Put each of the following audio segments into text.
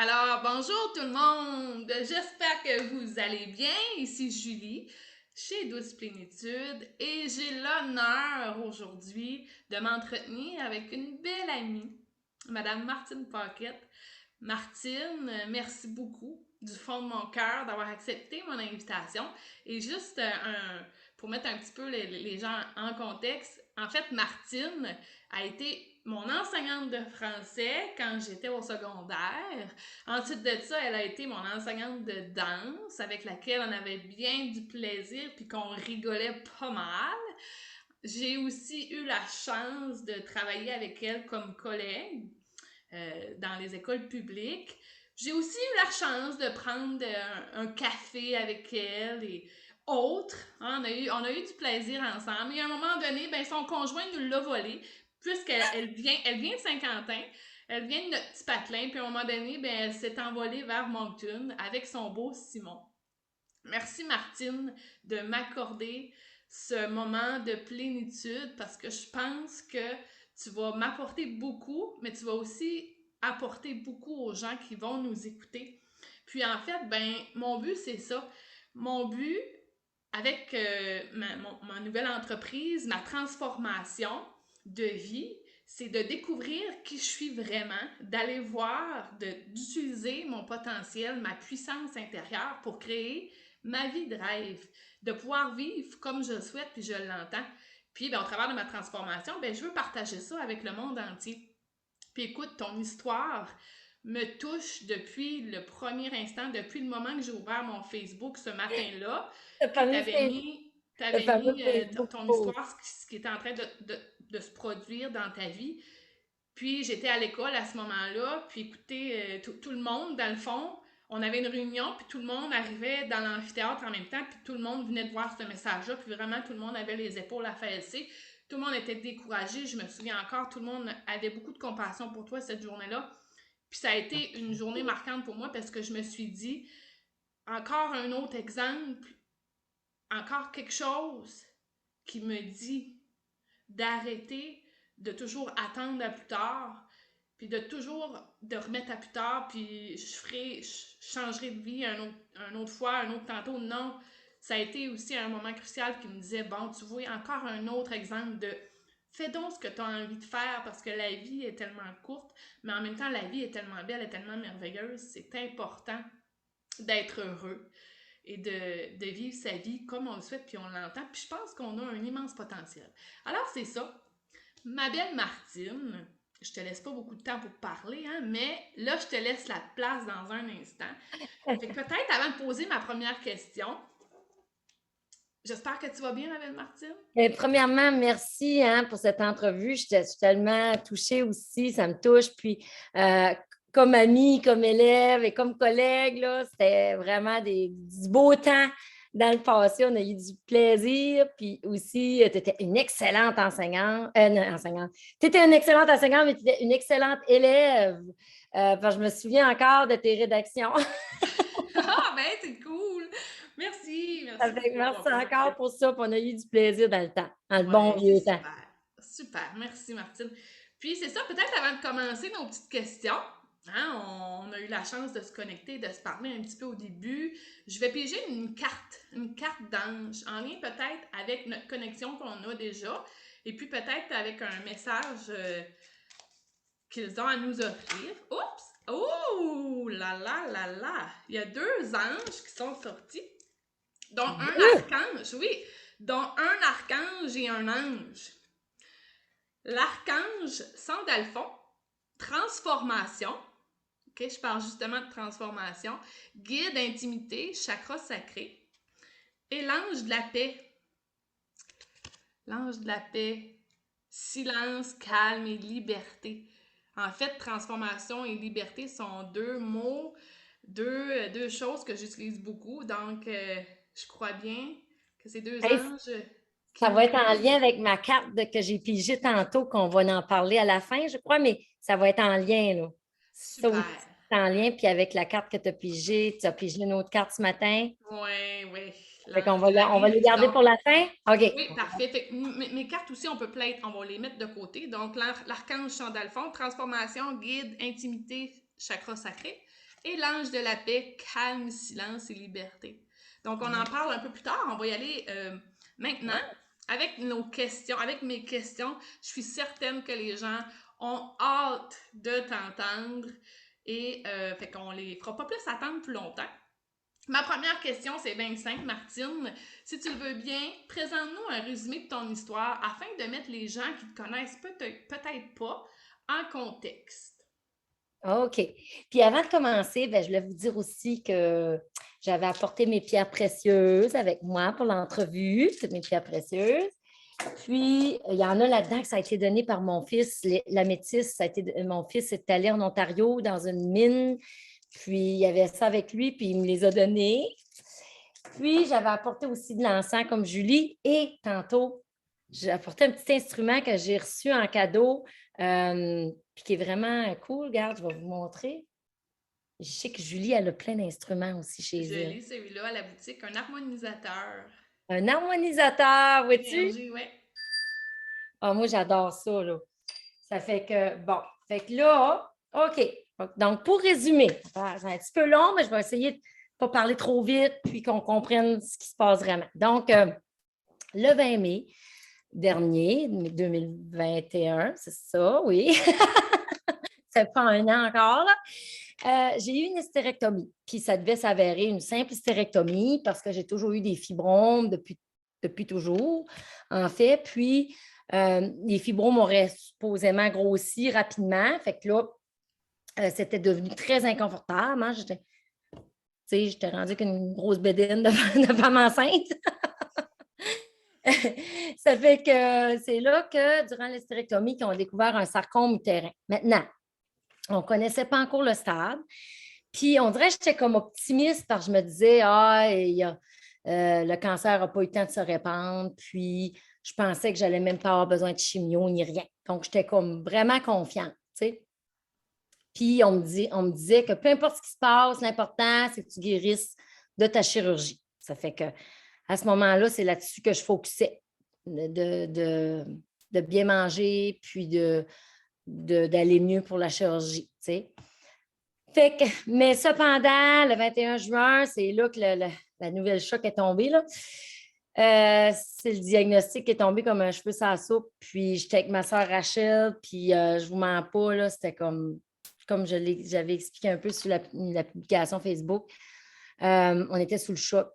Alors, bonjour tout le monde! J'espère que vous allez bien. Ici Julie, chez Douce Plénitude, et j'ai l'honneur aujourd'hui de m'entretenir avec une belle amie, Madame Martine Paquette. Martine, merci beaucoup du fond de mon cœur d'avoir accepté mon invitation. Et juste pour mettre un petit peu les gens en contexte, en fait, Martine a été mon enseignante de français quand j'étais au secondaire. Ensuite de ça, elle a été mon enseignante de danse avec laquelle on avait bien du plaisir puis qu'on rigolait pas mal. J'ai aussi eu la chance de travailler avec elle comme collègue dans les écoles publiques. J'ai aussi eu la chance de prendre un café avec elle et autres. Hein, on a eu du plaisir ensemble. Et à un moment donné, ben, son conjoint nous l'a volé, puisqu'elle vient de Saint-Quentin. Elle vient de notre petit patelin, puis à un moment donné, ben, elle s'est envolée vers Moncton avec son beau Simon. Merci Martine de m'accorder ce moment de plénitude parce que je pense que tu vas m'apporter beaucoup, mais tu vas aussi apporter beaucoup aux gens qui vont nous écouter. Puis en fait, ben mon but c'est ça. Mon but avec ma nouvelle entreprise, ma transformation de vie, c'est de découvrir qui je suis vraiment, d'aller voir, d'utiliser mon potentiel, ma puissance intérieure pour créer ma vie de rêve, de pouvoir vivre comme je le souhaite puis je l'entends. Puis, ben, au travers de ma transformation, ben, je veux partager ça avec le monde entier. Puis écoute, ton histoire me touche depuis le premier instant, depuis le moment que j'ai ouvert mon Facebook ce matin-là. Le Puis fameux, le t'avais fameux mis Facebook ton post. histoire, ce qui était en train de se produire dans ta vie. Puis j'étais à l'école à ce moment-là, puis écoutez, tout le monde, dans le fond, on avait une réunion, puis tout le monde arrivait dans l'amphithéâtre en même temps, puis tout le monde venait de voir ce message-là, puis vraiment tout le monde avait les épaules affaissées. Tout le monde était découragé, je me souviens encore, tout le monde avait beaucoup de compassion pour toi cette journée-là. Puis ça a été une journée marquante pour moi parce que je me suis dit, encore un autre exemple, encore quelque chose qui me dit d'arrêter de toujours attendre à plus tard, puis de toujours de remettre à plus tard, puis je changerai de vie un autre fois, un autre tantôt. Non, ça a été aussi un moment crucial qui me disait, bon, tu vois, encore un autre exemple de fais donc ce que tu as envie de faire parce que la vie est tellement courte, mais en même temps, la vie est tellement belle, elle est tellement merveilleuse. C'est important d'être heureux et de vivre sa vie comme on le souhaite puis on l'entend. Puis je pense qu'on a un immense potentiel. Alors, c'est ça. Ma belle Martine, je te laisse pas beaucoup de temps pour parler, hein, mais là, je te laisse la place dans un instant. Fait que peut-être avant de poser ma première question, j'espère que tu vas bien, ma belle Martine. Premièrement, merci hein, pour cette entrevue. Je suis tellement touchée aussi, ça me touche. Puis, euh, comme amie, comme élève et comme collègue, là, c'était vraiment du beau temps dans le passé. On a eu du plaisir. Puis aussi, tu étais une excellente enseignante. Non, enseignante. Tu étais une excellente enseignante, mais tu étais une excellente élève. Parce que je me souviens encore de tes rédactions. Ah, ben, c'est cool! Merci, merci Avec pour le merci compliment. encore pour ça. Puis on a eu du plaisir dans le temps, dans le bon Ouais, c'est vieux temps. super. Super. Merci, Martine. Puis, c'est ça, peut-être avant de commencer nos petites questions, hein, on a eu la chance de se connecter, de se parler un petit peu au début. Je vais piger une carte d'ange, en lien peut-être avec notre connexion qu'on a déjà, et puis peut-être avec un message qu'ils ont à nous offrir. Oups! Oh là là là là! Il y a deux anges qui sont sortis, dont un archange, oui, dont un archange et un ange. L'archange Sandalphon, transformation, ok, je parle justement de transformation, guide, intimité, chakra sacré, et l'ange de la paix. L'ange de la paix, silence, calme et liberté. En fait, transformation et liberté sont deux mots, deux choses que j'utilise beaucoup. Donc, je crois bien que ces deux Hey, anges qui ça nous va être en lien guident. avec ma carte que j'ai pigée tantôt, qu'on va en parler à la fin, je crois, mais ça va être en lien, là. Ça aussi, Super. c'est en lien, puis avec la carte que tu as pigé une autre carte ce matin. Oui, oui. Fait qu'on L'ange va, de la on va les garder guérison. pour la fin? OK. Oui, parfait. Fait que mes cartes aussi, on va les mettre de côté. Donc, l'archange Chandalphon, transformation, guide, intimité, chakra sacré. Et l'ange de la paix, calme, silence et liberté. Donc, on en parle un peu plus tard. On va y aller maintenant avec nos questions, avec mes questions. Je suis certaine que les gens ont hâte de t'entendre et fait qu'on les fera pas plus attendre plus longtemps. Ma première question, c'est bien simple, Martine. Si tu le veux bien, présente-nous un résumé de ton histoire afin de mettre les gens qui te connaissent peut-être pas en contexte. OK. Puis avant de commencer, je voulais vous dire aussi que j'avais apporté mes pierres précieuses avec moi pour l'entrevue, toutes mes pierres précieuses. Puis, il y en a là-dedans que ça a été donné par mon fils, la métisse. Mon fils est allé en Ontario dans une mine, puis il y avait ça avec lui, puis il me les a donnés. Puis, j'avais apporté aussi de l'encens comme Julie. Et tantôt, j'ai apporté un petit instrument que j'ai reçu en cadeau, puis qui est vraiment cool. Regarde, je vais vous montrer. Je sais que Julie, elle a plein d'instruments aussi chez Je elle. lis celui-là à la boutique, un harmonisateur. Un harmonisateur, vois-tu? Énergie, ouais. Ah, moi, j'adore ça, là. Ça fait que, bon, fait que là, OK. Donc, pour résumer, c'est un petit peu long, mais je vais essayer de ne pas parler trop vite, puis qu'on comprenne ce qui se passe vraiment. Donc, le 20 mai dernier, 2021, c'est ça, oui. Ça fait pas un an encore, là. J'ai eu une hystérectomie, puis ça devait s'avérer une simple hystérectomie parce que j'ai toujours eu des fibromes depuis toujours, en fait. Puis, les fibromes auraient supposément grossi rapidement. Fait que là, c'était devenu très inconfortable. Hein. J'étais rendue qu'une grosse bédaine de femme enceinte. Ça fait que c'est là que, durant l'hystérectomie, qu'ils ont découvert un sarcome utérin. Maintenant, on ne connaissait pas encore le stade. Puis, on dirait que j'étais comme optimiste parce que je me disais, le cancer n'a pas eu le temps de se répandre. Puis, je pensais que j'allais même pas avoir besoin de chimio ni rien. Donc, j'étais comme vraiment confiante, tu sais. Puis, on me disait que peu importe ce qui se passe, l'important, c'est que tu guérisses de ta chirurgie. Ça fait que à ce moment-là, c'est là-dessus que je focusais, de bien manger, puis d'aller mieux pour la chirurgie, tu sais. Fait que, mais cependant, le 21 juin, c'est là que la nouvelle choc est tombée, là. C'est le diagnostic qui est tombé comme un cheveu sur la soupe. Puis j'étais avec ma soeur Rachel, puis je vous mens pas, là, c'était comme j'avais expliqué un peu sur la publication Facebook. On était sous le choc.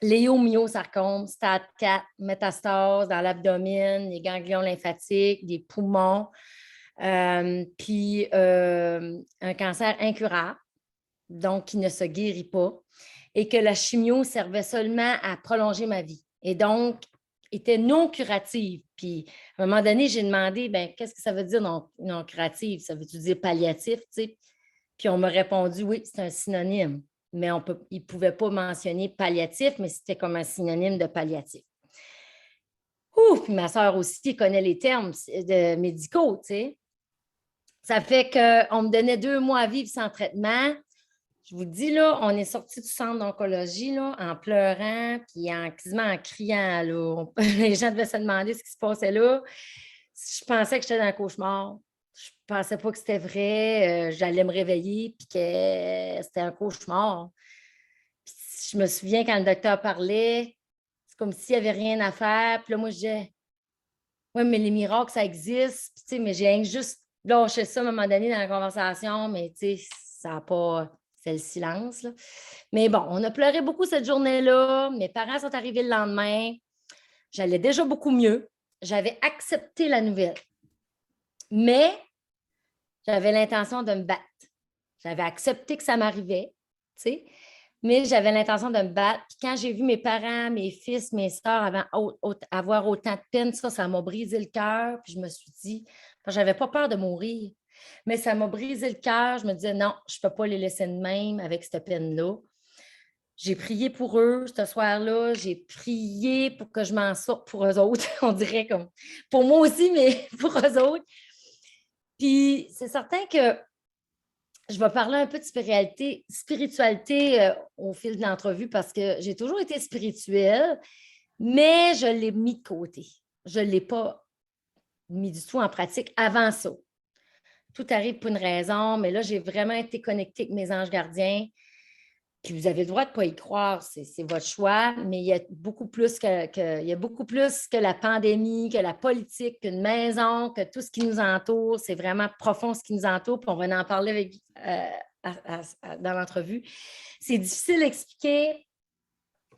Léomyosarcome, stade 4, métastase dans l'abdomen, les ganglions lymphatiques, des poumons, puis un cancer incurable, donc qui ne se guérit pas, et que la chimio servait seulement à prolonger ma vie. Et donc, était non curative. Puis, à un moment donné, j'ai demandé, qu'est-ce que ça veut dire non curative? Ça veut-tu dire palliatif, tu sais? Puis, on m'a répondu, oui, c'est un synonyme. Mais ils ne pouvaient pas mentionner palliatif, mais c'était comme un synonyme de palliatif. Puis ma soeur aussi connaît les termes médicaux, tu sais. Ça fait qu'on me donnait 2 mois à vivre sans traitement. Je vous dis, là, on est sorti du centre d'oncologie là, en pleurant, puis quasiment en criant. Là. Les gens devaient se demander ce qui se passait là. Je pensais que j'étais dans un cauchemar. Je ne pensais pas que c'était vrai. J'allais me réveiller, puis que c'était un cauchemar. Puis je me souviens quand le docteur parlait, c'est comme s'il n'y avait rien à faire. Puis là, moi, je disais, oui, mais les miracles, ça existe. Puis, mais j'ai juste lâché ça à un moment donné dans la conversation, mais ça n'a pas. C'est le silence. Là. Mais bon, on a pleuré beaucoup cette journée-là. Mes parents sont arrivés le lendemain. J'allais déjà beaucoup mieux. J'avais accepté la nouvelle. Mais j'avais l'intention de me battre. J'avais accepté que ça m'arrivait, tu sais, mais j'avais l'intention de me battre. Puis quand j'ai vu mes parents, mes fils, mes soeurs avoir autant de peine, ça m'a brisé le cœur. Puis je me suis dit, je n'avais pas peur de mourir, mais ça m'a brisé le cœur. Je me disais, non, je ne peux pas les laisser de même avec cette peine-là. J'ai prié pour eux ce soir-là. J'ai prié pour que je m'en sorte pour eux autres. On dirait comme pour moi aussi, mais pour eux autres. Puis c'est certain que je vais parler un peu de spiritualité au fil de l'entrevue parce que j'ai toujours été spirituelle, mais je l'ai mis de côté. Je ne l'ai pas mis du tout en pratique avant ça. tout arrive pour une raison, mais là, j'ai vraiment été connectée avec mes anges gardiens. Puis vous avez le droit de ne pas y croire, c'est votre choix, mais il y a beaucoup plus il y a beaucoup plus que la pandémie, que la politique, qu'une maison, que tout ce qui nous entoure. C'est vraiment profond ce qui nous entoure, puis on va en parler dans l'entrevue. C'est difficile à expliquer,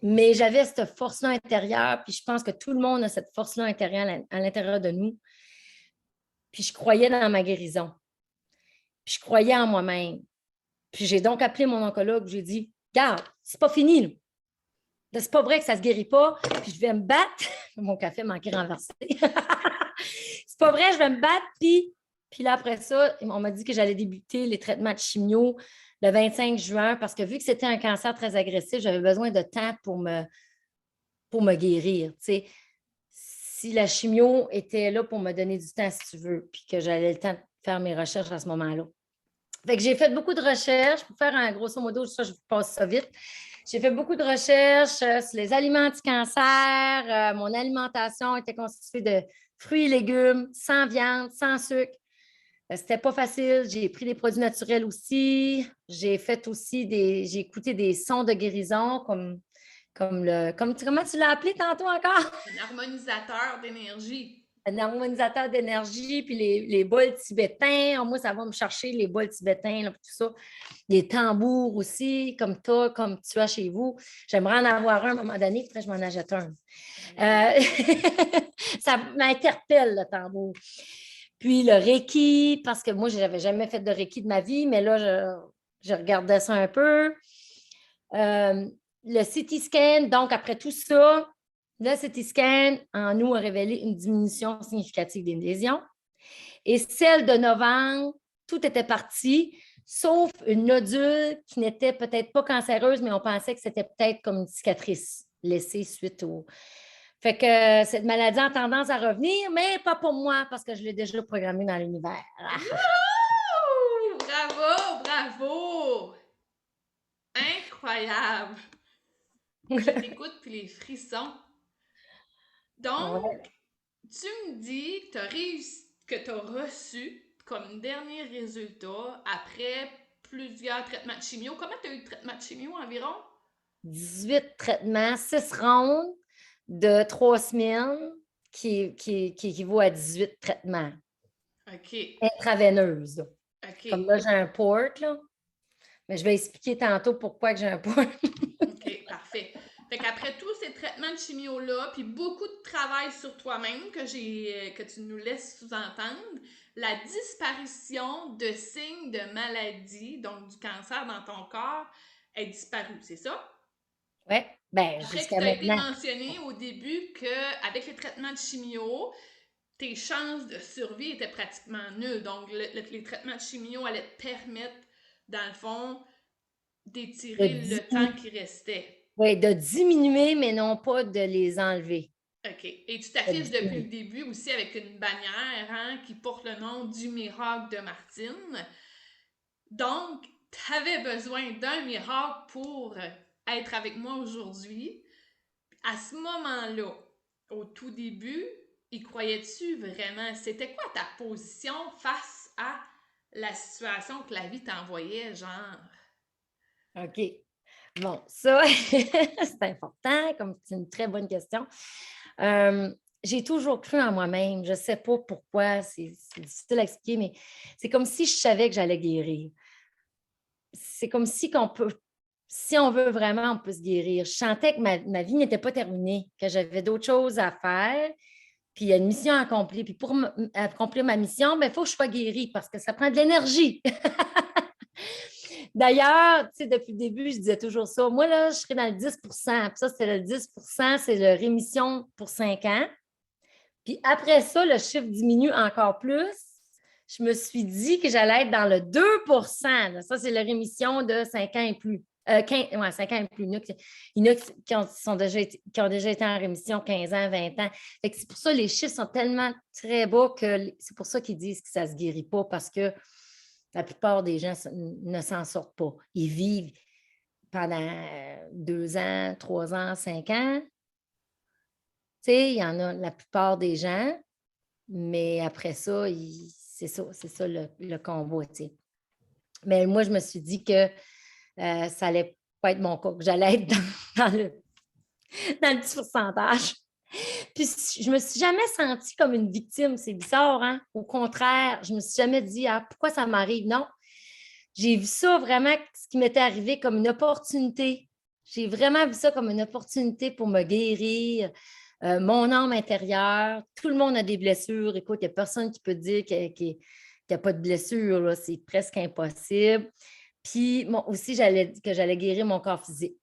mais j'avais cette force-là intérieure, puis je pense que tout le monde a cette force-là intérieure à l'intérieur de nous. Puis je croyais dans ma guérison. Puis je croyais en moi-même. Puis j'ai donc appelé mon oncologue, j'ai dit, regarde, c'est pas fini, là. C'est pas vrai que ça ne se guérit pas, puis je vais me battre. Mon café manquait renversé. C'est pas vrai, je vais me battre, puis là, après ça, on m'a dit que j'allais débuter les traitements de chimio le 25 juin parce que vu que c'était un cancer très agressif, j'avais besoin de temps pour me guérir. Tu sais. Si la chimio était là pour me donner du temps, si tu veux, puis que j'avais le temps de faire mes recherches à ce moment-là. Fait que j'ai fait beaucoup de recherches pour faire un grosso modo, ça, je vous passe ça vite. J'ai fait beaucoup de recherches sur les aliments anti-cancer. Mon alimentation était constituée de fruits et légumes, sans viande, sans sucre. C'était pas facile. J'ai pris des produits naturels aussi. J'ai fait aussi j'ai écouté des sons de guérison comment tu l'as appelé tantôt encore? Un harmonisateur d'énergie. Un harmonisateur d'énergie, puis les bols tibétains. Moi, ça va me chercher les bols tibétains, là, tout ça. Les tambours aussi, comme toi, comme tu as chez vous. J'aimerais en avoir un à un moment donné, peut-être que je m'en achète un. Ça m'interpelle, le tambour. Puis le Reiki, parce que moi, je n'avais jamais fait de Reiki de ma vie, mais là, je regardais ça un peu. Le CT scan, donc après tout ça, le CT scan en nous a révélé une diminution significative des lésions. Et celle de novembre, tout était parti, sauf une nodule qui n'était peut-être pas cancéreuse, mais on pensait que c'était peut-être comme une cicatrice laissée suite au. Fait que cette maladie a tendance à revenir, mais pas pour moi, parce que je l'ai déjà programmée dans l'univers. Wouh! Bravo, bravo! Incroyable! Je t'écoute puis les frissons. Ouais. Donc, tu me dis que tu as réussi, que tu as reçu comme dernier résultat après plusieurs traitements de chimio. Comment tu as eu de traitement de chimio environ? 18 traitements, 6 rondes de 3 semaines qui équivaut à 18 traitements OK. intraveineuses. Là. Comme OK. là, j'ai un port, là. Mais je vais expliquer tantôt pourquoi j'ai un port. OK, parfait. Fait qu'après tous ces traitements de chimio-là, puis beaucoup de travail sur toi-même que tu nous laisses sous-entendre, la disparition de signes de maladie, donc du cancer dans ton corps, est disparue, c'est ça? Oui, bien, Après que jusqu'à tu as été maintenant. mentionné au début qu'avec les traitements de chimio, tes chances de survie étaient pratiquement nulles. Donc, les traitements de chimio allaient te permettre, dans le fond, De d'étirer le temps diminuer, qui restait. oui, de diminuer, mais non pas de les enlever. OK. Et tu De t'affiches depuis le diminuer. début aussi avec une bannière hein, qui porte le nom du miracle de Martine. Donc, tu avais besoin d'un miracle pour être avec moi aujourd'hui. À ce moment-là, au tout début, y croyais-tu vraiment? C'était quoi ta position face à la situation que la vie t'envoyait, genre? OK. Bon, ça, c'est important, comme c'est une très bonne question. J'ai toujours cru en moi-même. Je ne sais pas pourquoi, c'est difficile à expliquer, mais c'est comme si je savais que j'allais guérir. C'est comme si qu'on peut, si on veut vraiment, on peut se guérir. Je sentais que ma vie n'était pas terminée, que j'avais d'autres choses à faire, puis il y a une mission à accomplir. Puis pour accomplir ma mission, il faut que je sois guérie parce que ça prend de l'énergie. D'ailleurs, tu sais, depuis le début, je disais toujours ça. Moi, là, je serais dans le 10 puis ça, c'est le 10 c'est la rémission pour 5 ans. Puis après ça, le chiffre diminue encore plus. Je me suis dit que j'allais être dans le 2 là. Ça, c'est la rémission de 5 ans et plus. 15, ouais, 5 ans et plus. Il y en a qui ont déjà été en rémission 15 ans, 20 ans. C'est pour ça que les chiffres sont tellement très bas que c'est pour ça qu'ils disent que ça ne se guérit pas parce que la plupart des gens ne s'en sortent pas. Ils vivent pendant 2 ans, 3 ans, 5 ans. Tu sais, il y en a la plupart des gens, mais après ça, c'est ça le combat, tu sais. Mais moi, je me suis dit que ça allait pas être mon cas, que j'allais être dans le petit pourcentage. Puis je me suis jamais sentie comme une victime, c'est bizarre, hein? Au contraire, je me suis jamais dit, ah, pourquoi ça m'arrive? Non, j'ai vu ça vraiment, ce qui m'était arrivé comme une opportunité. J'ai vraiment vu ça comme une opportunité pour me guérir, mon âme intérieure. Tout le monde a des blessures. Écoute, il n'y a personne qui peut dire qu'il n'y a pas de blessure, là. C'est presque impossible. Puis aussi, que j'allais guérir mon corps physique.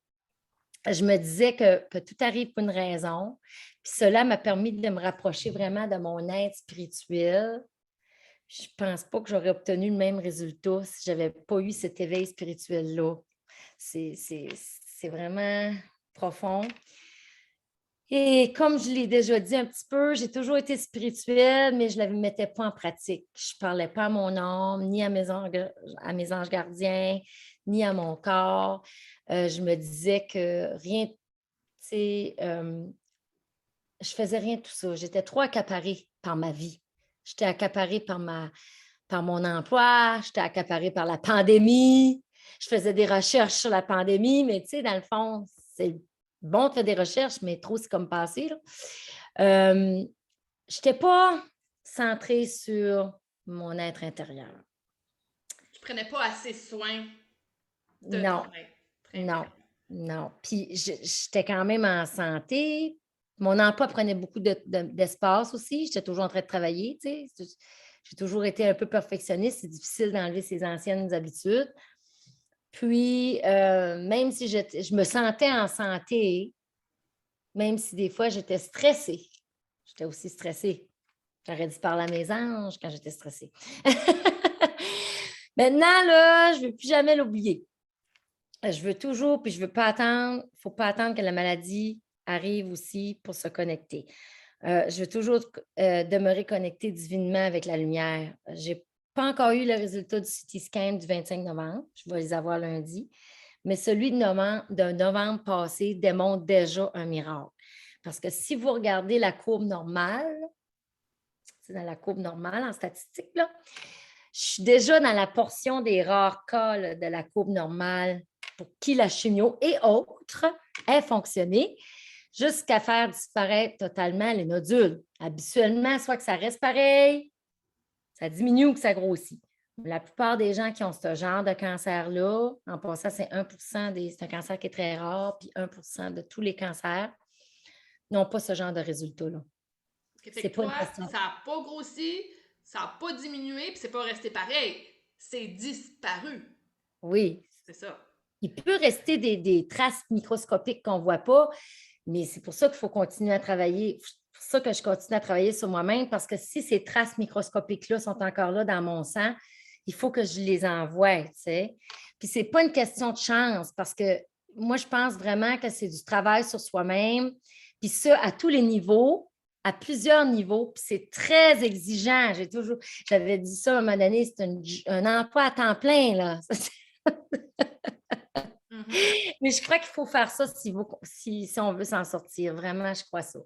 Je me disais que tout arrive pour une raison. Puis cela m'a permis de me rapprocher vraiment de mon être spirituel. Je ne pense pas que j'aurais obtenu le même résultat si je n'avais pas eu cet éveil spirituel-là. C'est vraiment profond. Et comme je l'ai déjà dit un petit peu, j'ai toujours été spirituelle, mais je ne la mettais pas en pratique. Je ne parlais pas à mon âme, ni à mes anges gardiens, ni à mon corps. Je me disais que rien, tu sais, je faisais rien de tout ça. J'étais trop accaparée par ma vie. J'étais accaparée par mon emploi, j'étais accaparée par la pandémie. Je faisais des recherches sur la pandémie, mais tu sais, dans le fond, c'est bon de faire des recherches, mais trop, c'est comme passé, là. Je n'étais pas centrée sur mon être intérieur. Tu prenais pas assez soin de Non, ton être. Très non, bien. non. Puis j'étais quand même en santé. Mon emploi prenait beaucoup d'espace aussi. J'étais toujours en train de travailler, tu sais. J'ai toujours été un peu perfectionniste. C'est difficile d'enlever ses anciennes habitudes. Puis, même si je me sentais en santé, même si des fois j'étais stressée, j'étais aussi stressée. J'aurais dû parler à mes anges quand j'étais stressée. Maintenant, là, je ne veux plus jamais l'oublier. Je veux toujours, puis je ne veux pas attendre, il ne faut pas attendre que la maladie arrive aussi pour se connecter. Je veux toujours demeurer connectée divinement avec la lumière. Je n'ai pas encore eu le résultat du CT scan du 25 novembre. Je vais les avoir lundi. Mais celui de novembre passé démontre déjà un miracle. Parce que si vous regardez la courbe normale, c'est dans la courbe normale en statistique, là, je suis déjà dans la portion des rares cas là, de la courbe normale pour qui la chimio et autres ait fonctionné jusqu'à faire disparaître totalement les nodules. Habituellement, soit que ça reste pareil, ça diminue ou que ça grossit. La plupart des gens qui ont ce genre de cancer-là, en passant, c'est 1 c'est un cancer qui est très rare, puis 1 de tous les cancers n'ont pas ce genre de résultat-là. Fait C'est que pas une toi, question. ça n'a pas grossi, ça n'a pas diminué, puis c'est pas resté pareil. C'est disparu. Oui. C'est ça. Il peut rester des traces microscopiques qu'on ne voit pas, mais c'est pour ça qu'il faut continuer à travailler. C'est pour ça que je continue à travailler sur moi-même, parce que si ces traces microscopiques-là sont encore là dans mon sang, il faut que je les envoie, tu sais. Puis ce n'est pas une question de chance, parce que moi, je pense vraiment que c'est du travail sur soi-même, puis ça, à tous les niveaux, à plusieurs niveaux, puis c'est très exigeant. J'avais dit ça à un moment donné, c'est un emploi à temps plein, là. Mhm. Mais je crois qu'il faut faire ça si on veut s'en sortir. Vraiment, je crois ça.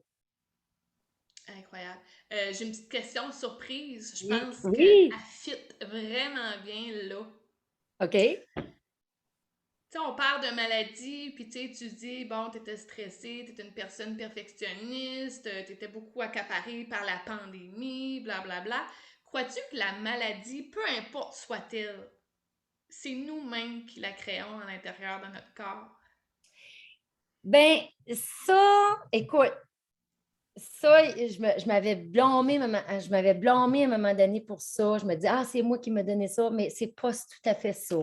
Incroyable. J'ai une petite question surprise. Je Oui. pense qu'elle Oui. fit vraiment bien là. OK. Tu sais, on parle de maladie, puis tu dis, bon, tu étais stressée, tu étais une personne perfectionniste, tu étais beaucoup accaparée par la pandémie, blablabla. Bla, bla. Crois-tu que la maladie, peu importe soit-elle, c'est nous-mêmes qui la créons à l'intérieur de notre corps? Ben ça, écoute, ça, je m'avais blâmé à un moment donné pour ça. Je me dis, ah, c'est moi qui me donnais ça, mais c'est pas tout à fait ça.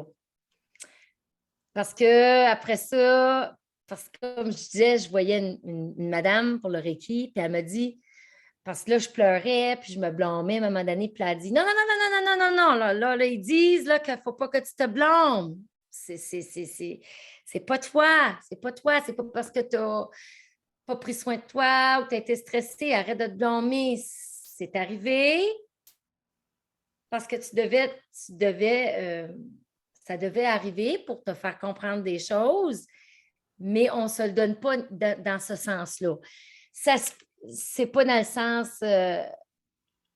Parce que après ça, parce que comme je disais, je voyais une madame pour le Reiki, puis elle m'a dit, parce que là, je pleurais, puis je me blâmais à un moment donné, puis elle a dit, non, non, non, non, non, non, non, non, là, ils disent là, qu'il ne faut pas que tu te blâmes. C'est pas toi, c'est pas parce que tu n'as pas pris soin de toi ou tu as été stressé, arrête de te blâmer. C'est arrivé parce que ça devait arriver pour te faire comprendre des choses, mais on ne se le donne pas dans ce sens-là. C'est pas dans le sens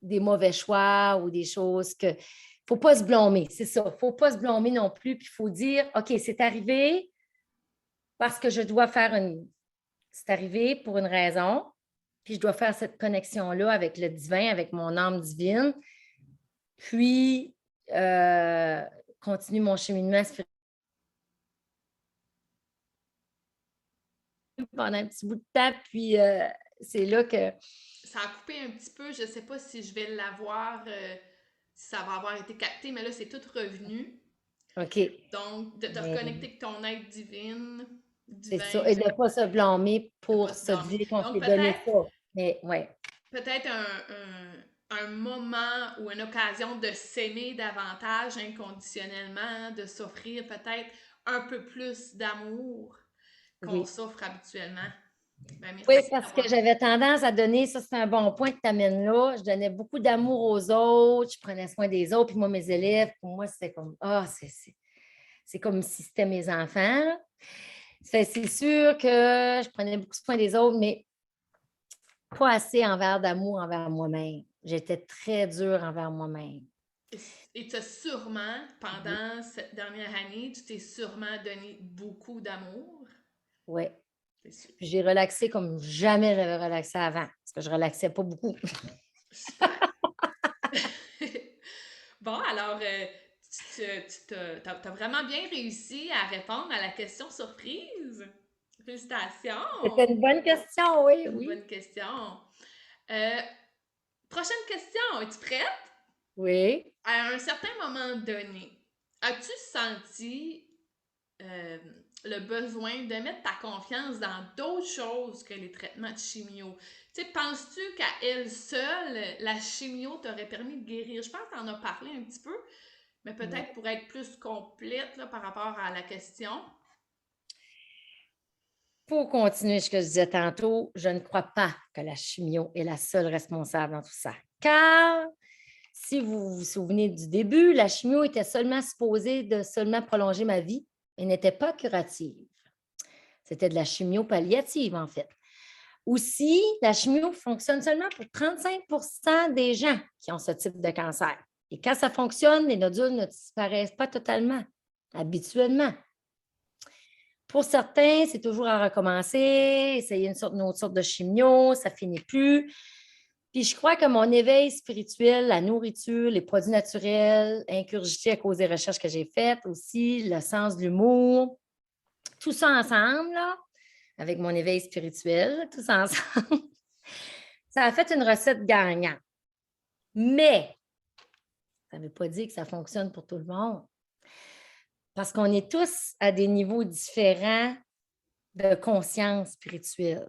des mauvais choix ou des choses que... Il ne faut pas se blâmer, c'est ça. Il ne faut pas se blâmer non plus. Puis il faut dire, OK, c'est arrivé parce que je dois faire une... C'est arrivé pour une raison. Puis je dois faire cette connexion-là avec le divin, avec mon âme divine. Puis, continue mon cheminement spirituel pendant un petit bout de temps. Puis, c'est là que... Ça a coupé un petit peu, je sais pas si je vais l'avoir, si ça va avoir été capté, mais là, c'est tout revenu. OK. Donc, de te Mais reconnecter avec ton être divine, c'est divin, ça. Et de ne pas se blâmer de pour pas se se blâmer. dire qu'on Donc, s'est donné ça. Mais ouais. peut-être un moment ou une occasion de s'aimer davantage inconditionnellement, de s'offrir peut-être un peu plus d'amour qu'on Oui. s'offre habituellement. Ben, Oui, merci parce que d'avoir. j'avais tendance à donner, ça c'est un bon point que tu amènes là, je donnais beaucoup d'amour aux autres, je prenais soin des autres, puis moi, mes élèves, pour moi, c'était comme, c'est comme si c'était mes enfants. Là. C'est sûr que je prenais beaucoup soin des autres, mais pas assez envers d'amour envers moi-même. J'étais très dure envers moi-même. Et tu as sûrement, pendant cette dernière année, tu t'es sûrement donné beaucoup d'amour. Oui. C'est sûr. Puis j'ai relaxé comme jamais j'avais relaxé avant, parce que je relaxais pas beaucoup. Super. Bon, alors, t'as vraiment bien réussi à répondre à la question surprise. C'était Félicitations! une bonne question, oui, C'est une oui. bonne question. Euh, Prochaine question, es-tu prête? Oui. À un certain moment donné, as-tu senti euh, le besoin de mettre ta confiance dans d'autres choses que les traitements de chimio? Tu sais, penses-tu qu'à elle seule, la chimio t'aurait permis de guérir? Je pense que tu en as parlé un petit peu, mais peut-être pour être plus complète là, par rapport à la question. Pour continuer ce que je disais tantôt, je ne crois pas que la chimio est la seule responsable dans tout ça. Car, si vous vous souvenez du début, la chimio était seulement supposée de seulement prolonger ma vie et n'était pas curative. C'était de la chimio palliative, en fait. Aussi, la chimio fonctionne seulement pour 35 des gens qui ont ce type de cancer. Et quand ça fonctionne, les nodules ne disparaissent pas totalement, habituellement. Pour certains, c'est toujours à recommencer, essayer une autre sorte de chimio, ça ne finit plus. Puis je crois que mon éveil spirituel, la nourriture, les produits naturels, incurgité à cause des recherches que j'ai faites aussi, le sens de l'humour, tout ça ensemble, là, avec mon éveil spirituel, tout ça ensemble, ça a fait une recette gagnante. Mais ça ne veut pas dire que ça fonctionne pour tout le monde. Parce qu'on est tous à des niveaux différents de conscience spirituelle.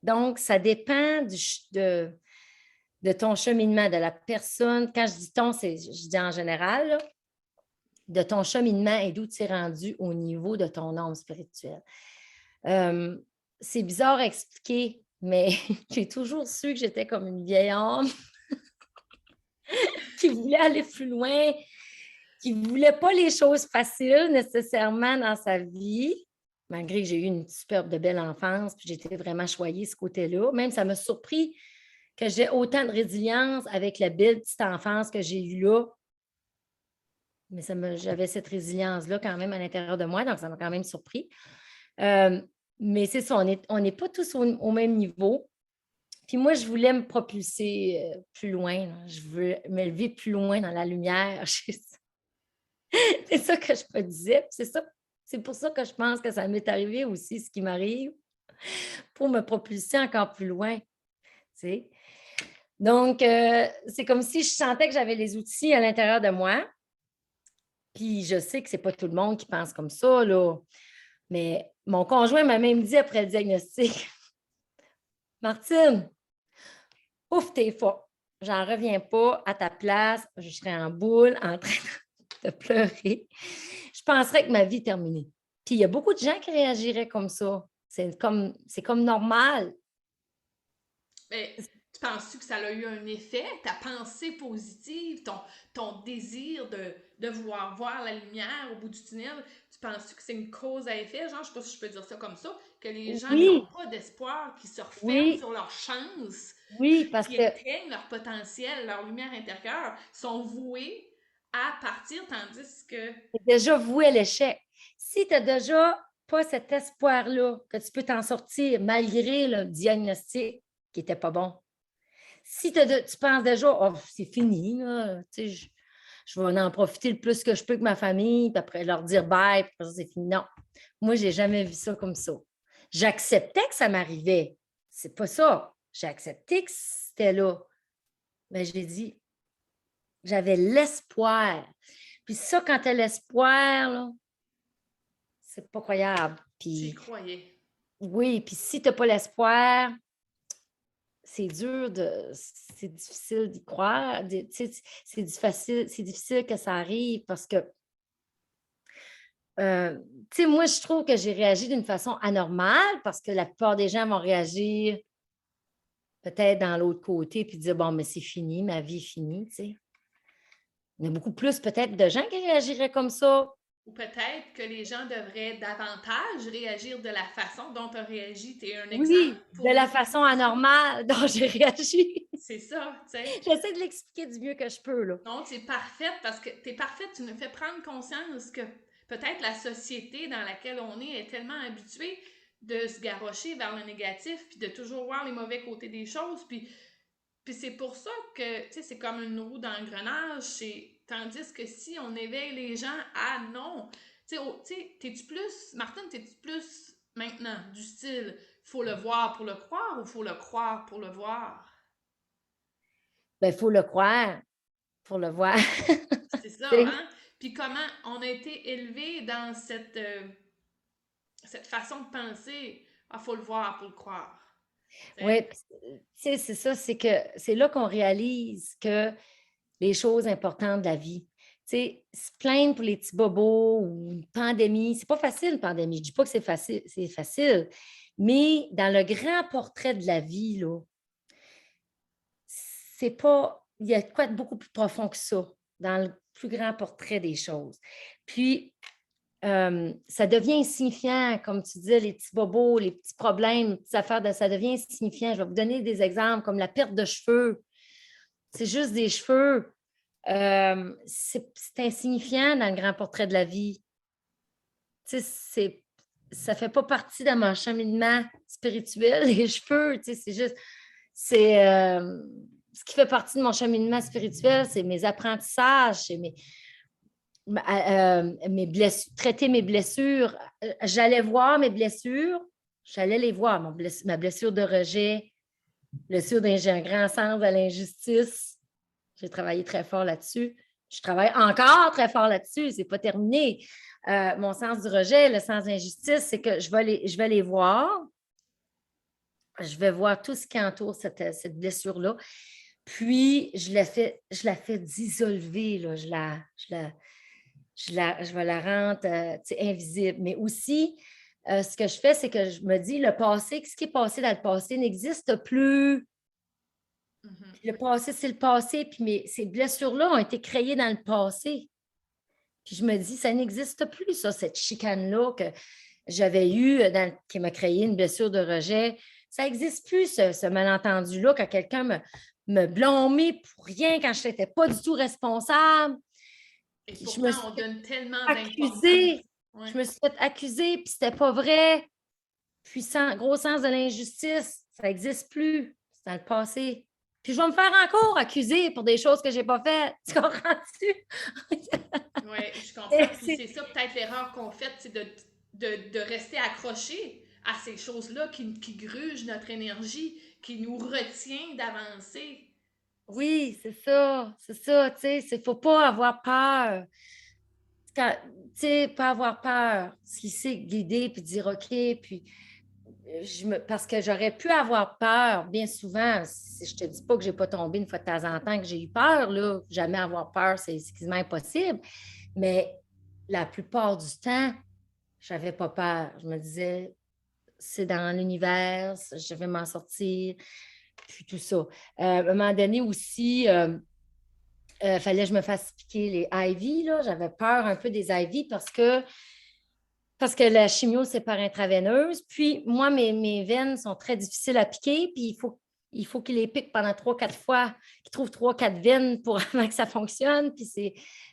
Donc, ça dépend de ton cheminement, de la personne. Quand je dis ton, je dis en général, là, de ton cheminement et d'où tu es rendu au niveau de ton âme spirituelle. C'est bizarre à expliquer, mais j'ai toujours su que j'étais comme une vieille âme qui voulait aller plus loin, qui ne voulait pas les choses faciles nécessairement dans sa vie, malgré que j'ai eu une superbe de belle enfance, puis j'étais vraiment choyée ce côté-là. Même ça m'a surpris que j'ai autant de résilience avec la belle petite enfance que j'ai eue là. Mais j'avais cette résilience-là quand même à l'intérieur de moi, donc ça m'a quand même surpris. Mais c'est ça, on n'est pas tous au même niveau. Puis moi, je voulais me propulser plus loin. Là. Je veux m'élever plus loin dans la lumière. C'est ça que je me disais. C'est pour ça que je pense que ça m'est arrivé aussi, ce qui m'arrive, pour me propulser encore plus loin. Tu sais. Donc, c'est comme si je sentais que j'avais les outils à l'intérieur de moi. Puis je sais que ce n'est pas tout le monde qui pense comme ça, là. Mais mon conjoint m'a même dit après le diagnostic, Martine, ouf, t'es forte. J'en reviens pas à ta place. Je serais en boule en train de pleurer. Je penserais que ma vie est terminée. Puis il y a beaucoup de gens qui réagiraient comme ça. C'est comme normal. Mais Tu penses-tu que ça a eu un effet? Ta pensée positive, ton désir de vouloir voir la lumière au bout du tunnel, tu penses-tu que c'est une cause à effet? Genre, je sais pas si je peux dire ça comme ça, que les gens qui n'ont Oui, pas d'espoir, qui se referment oui, sur leur chance, oui, parce qui que éteignent leur potentiel, leur lumière intérieure, sont voués à partir, tandis que... c'est déjà voué à l'échec. Si tu n'as déjà pas cet espoir-là que tu peux t'en sortir malgré le diagnostic qui n'était pas bon, si tu penses déjà, oh, c'est fini, là, je vais en profiter le plus que je peux avec ma famille, puis après leur dire bye, puis après c'est fini. Non, moi, je n'ai jamais vu ça comme ça. J'acceptais que ça m'arrivait. C'est pas ça. J'ai accepté que c'était là. Mais j'ai dit, j'avais l'espoir. Puis ça, quand tu as l'espoir, là, c'est pas croyable. Tu y Puis croyais. oui, puis si tu n'as pas l'espoir, c'est difficile d'y croire. C'est difficile que ça arrive parce que, moi, je trouve que j'ai réagi d'une façon anormale parce que la plupart des gens vont réagir peut-être dans l'autre côté puis dire, bon, mais c'est fini, ma vie est finie, tu sais. Il y a beaucoup plus peut-être de gens qui réagiraient comme ça. Ou peut-être que les gens devraient davantage réagir de la façon dont tu as réagi. Tu es un exemple Oui, de pour la nous. façon anormale dont j'ai réagi. C'est ça, tu sais. J'essaie de l'expliquer du mieux que je peux, là. Non, tu es parfaite parce que tu es parfaite, tu nous fais prendre conscience que peut-être la société dans laquelle on est tellement habituée de se garrocher vers le négatif, puis de toujours voir les mauvais côtés des choses, puis c'est pour ça que, tu sais, c'est comme une roue d'engrenage, tandis que si on éveille les gens à non, tu sais, t'es-tu plus, Martine, t'es-tu plus maintenant du style, faut le voir pour le croire ou faut le croire pour le voir? Ben, il faut le croire pour le voir. C'est ça, Tu sais? hein? Puis comment on a été élevé dans cette façon de penser, ah, faut le voir pour le croire. Tu Oui, sais? tu sais, c'est ça, c'est que c'est là qu'on réalise que les choses importantes de la vie. Tu sais, se plaindre pour les petits bobos ou une pandémie, c'est pas facile, une pandémie. Je dis pas que c'est facile, mais dans le grand portrait de la vie, là, c'est pas, il y a quoi de beaucoup plus profond que ça dans le plus grand portrait des choses. Puis, ça devient insignifiant, comme tu dis, les petits bobos, les petits problèmes, les petites affaires, ça devient insignifiant. Je vais vous donner des exemples comme la perte de cheveux. C'est juste des cheveux. C'est insignifiant dans le grand portrait de la vie. Tu sais, ça ne fait pas partie de mon cheminement spirituel, les cheveux. Tu sais, c'est juste, c'est ce qui fait partie de mon cheminement spirituel, c'est mes apprentissages, c'est mes blessures, traiter mes blessures. J'allais voir mes blessures, j'allais les voir, ma blessure de rejet, j'ai un grand sens de l'injustice. J'ai travaillé très fort là-dessus. Je travaille encore très fort là-dessus, c'est pas terminé. Mon sens du rejet, le sens d'injustice, c'est que je vais les voir, je vais voir tout ce qui entoure cette blessure-là, puis je la fais dissolver, là, je vais la rendre invisible. Mais aussi, ce que je fais, c'est que je me dis, le passé, ce qui est passé dans le passé n'existe plus. Mhm. Puis le passé, c'est le passé. Puis ces blessures-là ont été créées dans le passé. Puis je me dis, ça n'existe plus, ça, cette chicane-là que j'avais eue, qui m'a créé une blessure de rejet. Ça n'existe plus, ce malentendu-là, quand quelqu'un me blâmait pour rien, quand je n'étais pas du tout responsable. Et Puis je me pourtant, suis on donne tellement d'importance. accusée. Ouais. Je me suis fait accuser, puis c'était pas vrai. Puissant, gros sens de l'injustice, ça n'existe plus. C'est dans le passé. Puis je vais me faire encore accuser pour des choses que j'ai pas faites. Tu comprends-tu? Oui, je comprends. Puis C'est- c'est ça, peut-être l'erreur qu'on fait, c'est de rester accroché à ces choses-là qui grugent notre énergie, qui nous retient d'avancer. Oui, c'est ça, tu sais, il ne faut pas avoir peur. Quand, tu sais, pas avoir peur, se laisser guider puis dire OK, puis parce que j'aurais pu avoir peur bien souvent. Je te dis pas que j'ai pas tombé une fois de temps en temps, que j'ai eu peur, là. Jamais avoir peur, c'est quasiment impossible. Mais la plupart du temps, je n'avais pas peur. Je me disais, c'est dans l'univers, je vais m'en sortir. puis tout ça. À un moment donné aussi, fallait que je me fasse piquer les IV, là. J'avais peur un peu des IV parce que la chimio, c'est par intraveineuse. Puis moi, mes veines sont très difficiles à piquer, puis il faut qu'ils les piquent pendant 3, 4 fois, qu'ils trouvent 3, 4 veines pour avant que ça fonctionne. Puis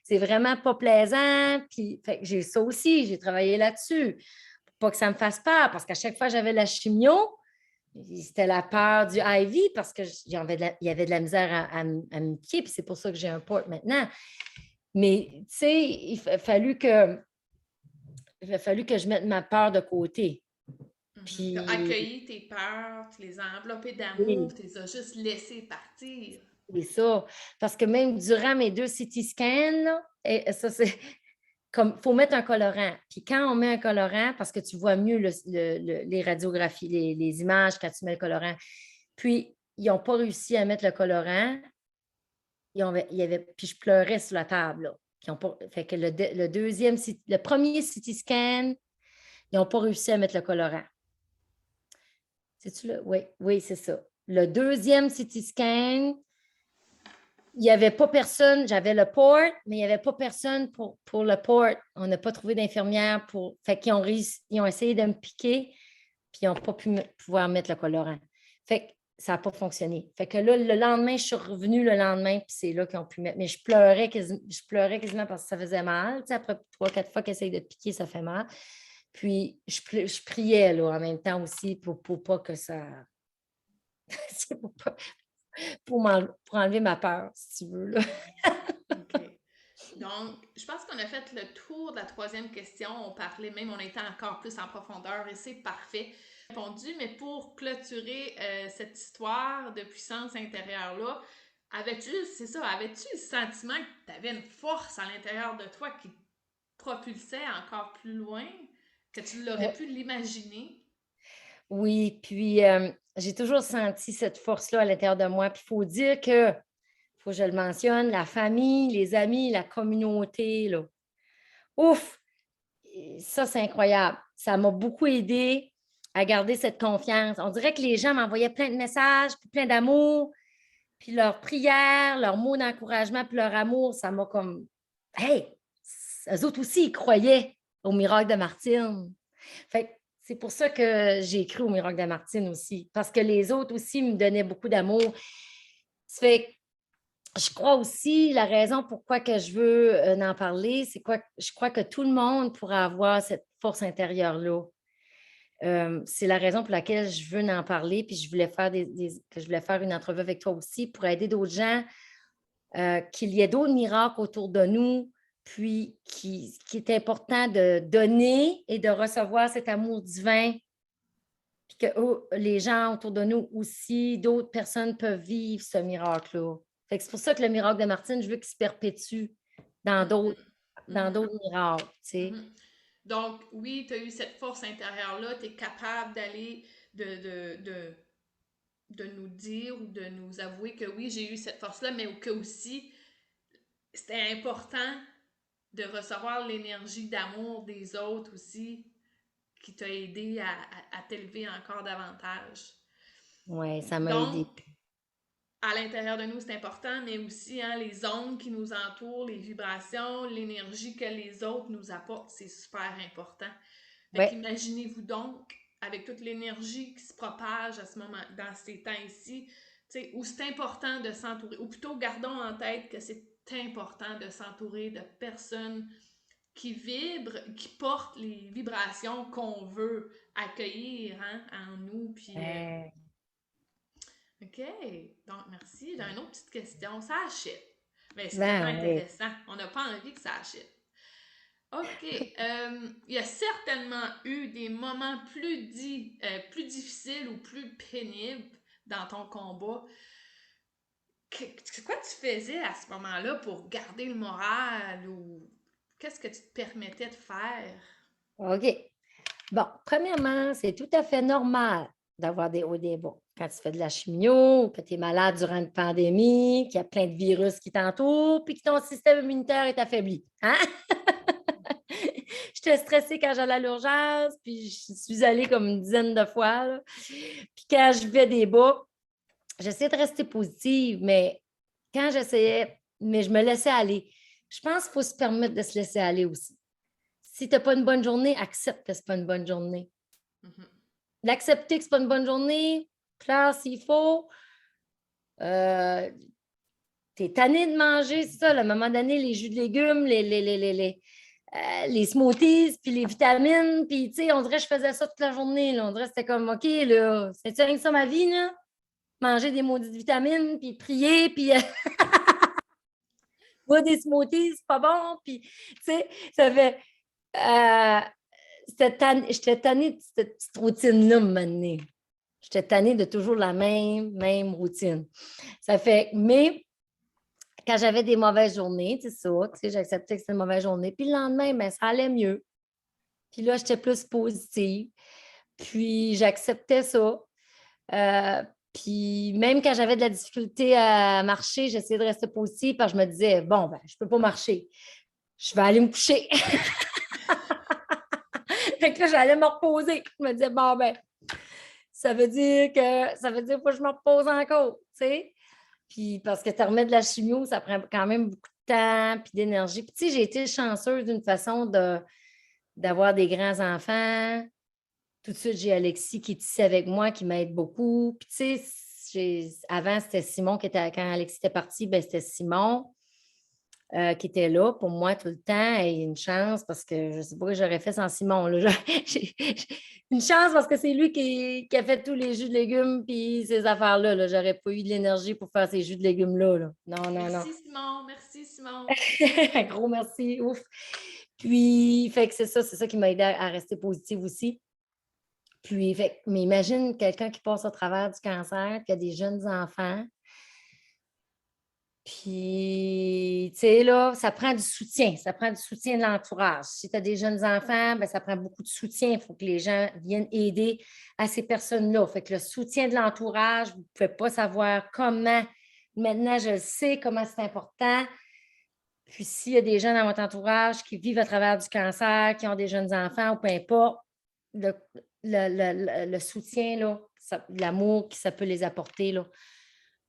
c'est vraiment pas plaisant. Puis fait que j'ai ça aussi, j'ai travaillé là-dessus. Pour pas que ça me fasse peur, parce qu'à chaque fois que j'avais la chimio, c'était la peur du IV parce qu'il y avait de la misère à me piquer, puis c'est pour ça que j'ai un port maintenant. Mais, tu sais, il a fallu que je mette ma peur de côté. Tu as Puis, accueilli tes peurs, tu les as enveloppées d'amour, oui, tu les as juste laissées partir. c'est ça. Parce que même durant mes 2 CT scans, là, et ça, c'est comme, il faut mettre un colorant. Puis quand on met un colorant, parce que tu vois mieux les radiographies, les images quand tu mets le colorant. Puis, ils n'ont pas réussi à mettre le colorant. Puis je pleurais sur la table. Là. Fait que le premier CT scan, ils n'ont pas réussi à mettre le colorant. C'est-tu là? Oui, oui, c'est ça. Le deuxième CT scan, il n'y avait pas personne. J'avais le port, mais il n'y avait pas personne pour le port. On n'a pas trouvé d'infirmière pour. Fait qu'ils ils ont essayé de me piquer, puis ils n'ont pas pu pouvoir mettre le colorant. Fait que ça n'a pas fonctionné. Fait que là, le lendemain, je suis revenue le lendemain, puis c'est là qu'ils ont pu mettre. Mais je pleurais quasiment parce que ça faisait mal. Tu sais, après 3, 4 fois qu'ils essayent de te piquer, ça fait mal. Puis je priais là, en même temps aussi pour pas que ça. pour, pas- pour enlever ma peur, si tu veux. Là. OK. Donc, je pense qu'on a fait le tour de la troisième question. On parlait même, on était encore plus en profondeur et c'est parfait. Répondu, mais pour clôturer cette histoire de puissance intérieure-là, avais-tu le sentiment que tu avais une force à l'intérieur de toi qui te propulsait encore plus loin, que tu l'aurais pu l'imaginer? Oui, puis j'ai toujours senti cette force-là à l'intérieur de moi. Puis il faut dire que, faut que je le mentionne, la famille, les amis, la communauté, là. Ouf! Ça, c'est incroyable. Ça m'a beaucoup aidé à garder cette confiance. On dirait que les gens m'envoyaient plein de messages, puis plein d'amour, puis leurs prières, leurs mots d'encouragement, puis leur amour, ça m'a comme, hey, eux autres aussi, ils croyaient au miracle de Martine. Fait que c'est pour ça que j'ai écrit au miracle de Martine aussi, parce que les autres aussi me donnaient beaucoup d'amour. Ça fait que je crois aussi, la raison pourquoi que je veux en parler, c'est quoi? Je crois que tout le monde pourra avoir cette force intérieure-là. C'est la raison pour laquelle je veux en parler, puis je voulais faire que je voulais faire une entrevue avec toi aussi pour aider d'autres gens, qu'il y ait d'autres miracles autour de nous, puis qui est important de donner et de recevoir cet amour divin, puis que les gens autour de nous aussi, d'autres personnes peuvent vivre ce miracle-là. Fait que c'est pour ça que le miracle de Martine, je veux qu'il se perpétue dans d'autres Mhm, dans mhm, d'autres miracles, tu sais. mhm. Donc, oui, tu as eu cette force intérieure-là, tu es capable d'aller, de nous dire ou de nous avouer que oui, j'ai eu cette force-là, mais que aussi, c'était important de recevoir l'énergie d'amour des autres aussi, qui t'a aidé à t'élever encore davantage. Oui, ça m'a aidé. Donc, à l'intérieur de nous, c'est important, mais aussi hein, les ondes qui nous entourent, les vibrations, l'énergie que les autres nous apportent, c'est super important. Fait Oui, qu'imaginez-vous donc, avec toute l'énergie qui se propage à ce moment, dans ces temps-ci, où c'est important de s'entourer, ou plutôt gardons en tête que c'est important de s'entourer de personnes qui vibrent, qui portent les vibrations qu'on veut accueillir hein, en nous. Puis, euh, OK, donc merci. J'ai une autre petite question. Ça achète. Mais c'est tellement ben oui. intéressant. On n'a pas envie que ça achète. OK. Il y a certainement eu des moments plus difficiles ou plus pénibles dans ton combat. Quoi tu faisais à ce moment-là pour garder le moral ou qu'est-ce que tu te permettais de faire? OK. Bon, premièrement, c'est tout à fait normal d'avoir des hauts et des bas. Quand tu fais de la chimio, que tu es malade durant une pandémie, qu'il y a plein de virus qui t'entourent, puis que ton système immunitaire est affaibli. Hein? J'étais stressée quand j'allais à l'urgence, puis je suis allée comme une dizaine de fois. Là. Puis quand je vais des bas, j'essayais de rester positive, mais quand j'essayais, mais je me laissais aller. Je pense qu'il faut se permettre de se laisser aller aussi. Si tu n'as pas une bonne journée, accepte que ce n'est pas une bonne journée. Mhm. L'accepter que ce n'est pas une bonne journée, clair s'il faut. Tu es tanné de manger, c'est ça, à un moment donné, les jus de légumes, les smoothies, puis les vitamines, puis tu sais, on dirait que je faisais ça toute la journée. Là. On dirait que c'était comme, OK, là, c'est-tu rien que ça ma vie, là? Manger des maudites vitamines, puis prier, puis boire des smoothies, c'est pas bon, puis tu sais, ça fait... Euh, j'étais tannée de cette petite routine-là, maintenant. J'étais tannée de toujours la même routine. Ça fait, mais quand j'avais des mauvaises journées, c'est ça, tu sais, j'acceptais que c'était une mauvaise journée. Puis le lendemain, ben, ça allait mieux. Puis là, j'étais plus positive. Puis j'acceptais ça. Euh, puis même quand j'avais de la difficulté à marcher, j'essayais de rester positive parce que je me disais, bon, ben, je ne peux pas marcher. Je vais aller me coucher. Fait que là, j'allais me reposer. Je me disais, bon, ben, ça veut dire qu'il faut que je me repose encore, tu sais. Puis parce que tu remets de la chimio, ça prend quand même beaucoup de temps puis d'énergie. Puis tu sais, j'ai été chanceuse d'une façon d'avoir des grands-enfants. Tout de suite, j'ai Alexis qui est ici avec moi, qui m'aide beaucoup. Puis tu sais, avant, c'était Simon qui était, quand Alexis était parti, ben, c'était Simon qui était là pour moi tout le temps. Et une chance parce que je ne sais pas ce que j'aurais fait sans Simon. Là. Une chance parce que c'est lui qui a fait tous les jus de légumes puis ces affaires-là. Là. J'aurais pas eu de l'énergie pour faire ces jus de légumes-là. Là. Non, non, non. Merci Simon, merci Simon. Un gros merci. Ouf. Puis, fait que c'est ça qui m'a aidé à rester positive aussi. Puis, mais imagine quelqu'un qui passe au travers du cancer, qui a des jeunes enfants. Puis, tu sais, là, ça prend du soutien. Ça prend du soutien de l'entourage. Si tu as des jeunes enfants, bien, ça prend beaucoup de soutien. Il faut que les gens viennent aider à ces personnes-là. Fait que le soutien de l'entourage, vous ne pouvez pas savoir comment. Maintenant, je le sais comment c'est important. Puis, s'il y a des gens dans votre entourage qui vivent à travers du cancer, qui ont des jeunes enfants ou peu importe, le, le soutien, là, l'amour que ça peut les apporter, là,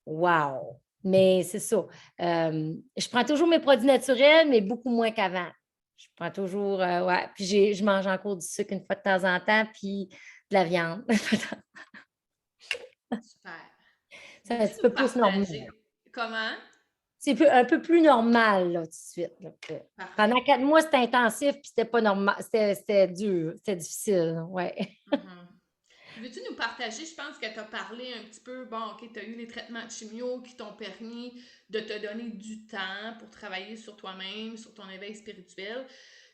wow! Mais c'est ça. Je prends toujours mes produits naturels, mais beaucoup moins qu'avant. Je prends toujours, ouais. Puis je mange encore du sucre une fois de temps en temps, puis de la viande. Super. C'est un Veux-tu petit nous peu plus normal. partager comment? C'est un peu plus normal, là, tout de suite. Là, pendant Parfait. 4 mois, c'était intensif, puis c'était pas normal. C'était dur, c'était difficile. Ouais. Mhm. Puis veux-tu nous partager, je pense que tu as parlé un petit peu, bon, OK, tu as eu les traitements de chimio qui t'ont permis de te donner du temps pour travailler sur toi-même, sur ton éveil spirituel.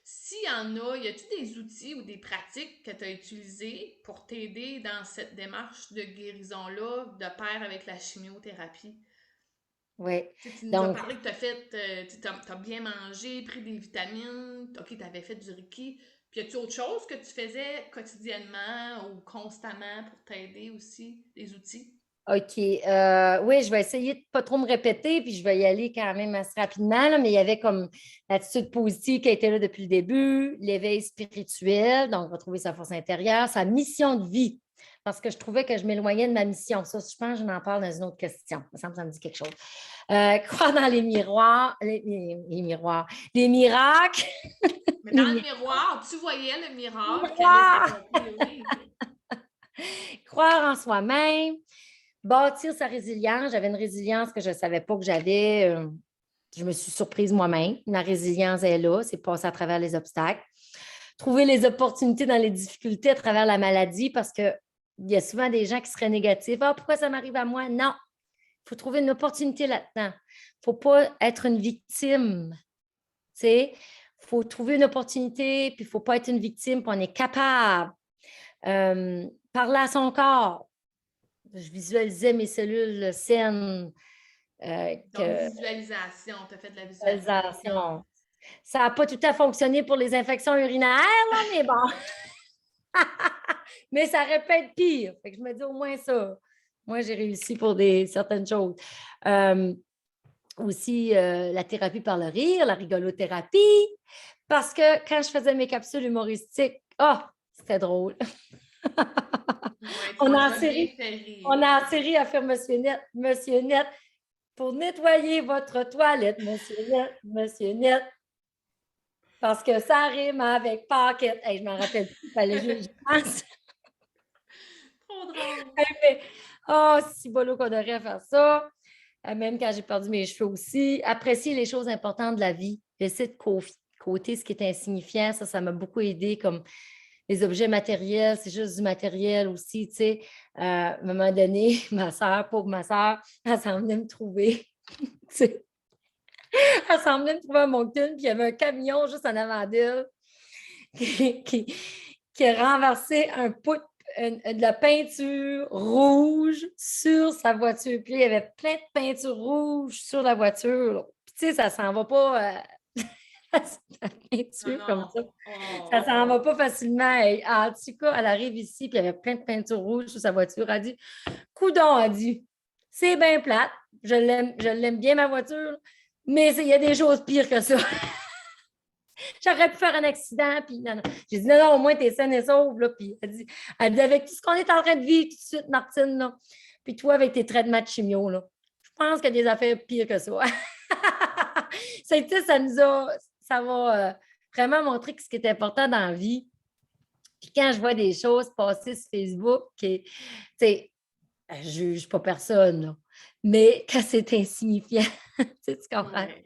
S'il y en a, y a-tu des outils ou des pratiques que tu as utilisées pour t'aider dans cette démarche de guérison-là, de pair avec la chimiothérapie? Oui. Tu nous as Donc, parlé que tu as fait, t'as bien mangé, pris des vitamines, ok, tu avais fait du Reiki. Puis y a-tu autre chose que tu faisais quotidiennement ou constamment pour t'aider aussi, des outils? OK. Oui, je vais essayer de ne pas trop me répéter, puis je vais y aller quand même assez rapidement, là, mais il y avait comme l'attitude positive qui a été là depuis le début, l'éveil spirituel, donc retrouver sa force intérieure, sa mission de vie, parce que je trouvais que je m'éloignais de ma mission. Ça, je pense que je n'en parle dans une autre question. Ça me dit quelque chose. Croire dans les miroirs, les miroirs, les miracles, Mais les dans le miroir, tu voyais le miracle qui allait miroirs, s'accomplir, oui. croire en soi-même, bâtir sa résilience. J'avais une résilience que je ne savais pas que j'avais. Je me suis surprise moi-même. La résilience est là, c'est passer à travers les obstacles. Trouver les opportunités dans les difficultés à travers la maladie parce qu'il y a souvent des gens qui seraient négatifs. Ah, pourquoi ça m'arrive à moi? Non. Il faut trouver une opportunité là-dedans. Il ne faut pas être une victime. Il faut trouver une opportunité, puis il ne faut pas être une victime, puis on est capable. Parler à son corps. Je visualisais mes cellules saines. Donc, visualisation, tu as fait de la visualisation. Visualisation. Ça n'a pas tout à fonctionné pour les infections urinaires, là, mais bon. Mais ça aurait pu être pire. Fait que je me dis au moins ça. Moi, j'ai réussi pour certaines choses. Euh, aussi, la thérapie par le rire, la rigolothérapie. Parce que quand je faisais mes capsules humoristiques, oh, c'était drôle. Ouais, On je a en vais bien série, faire on rire. a en série à faire Monsieur Net, pour nettoyer votre toilette, Monsieur Net, parce que ça rime avec paquet. Hey, je m'en rappelle plus, il fallait juste, je pense. Trop drôle. Mais, oh, si bolo qu'on aurait faire ça. Même quand j'ai perdu mes cheveux aussi. Apprécier les choses importantes de la vie. Laisser de côté ce qui est insignifiant. Ça m'a beaucoup aidé, comme les objets matériels, c'est juste du matériel aussi, tu sais. À un moment donné, ma soeur, pauvre ma soeur, elle s'en venait me trouver. Tu sais. Elle s'en venait me trouver à Moncton, puis il y avait un camion juste en avant d'elle qui, qui, qui a renversé un pot de la peinture rouge sur sa voiture. Puis il y avait plein de peinture rouge sur la voiture. Puis tu sais, ça s'en va pas, la Non, peinture comme non. ça. Ça Oh. s'en va pas facilement. Et, en tout cas, elle arrive ici, puis il y avait plein de peinture rouge sur sa voiture. Elle a dit, coudon, a dit, c'est bien plate. Je l'aime bien, ma voiture, mais il y a des choses pires que ça. J'aurais pu faire un accident. Puis non, non. J'ai dit, non, non, au moins, t'es saine et sauve. Là. Puis elle dit, avec tout ce qu'on est en train de vivre tout de suite, Martine, là, puis toi, avec tes traitements de chimio, là, je pense qu'il y a des affaires pires que ça. Ça va vraiment montrer ce qui est important dans la vie. Puis quand je vois des choses passer sur Facebook, tu sais, je ne juge pas personne, là. Mais quand c'est insignifiant, tu comprends? Ouais.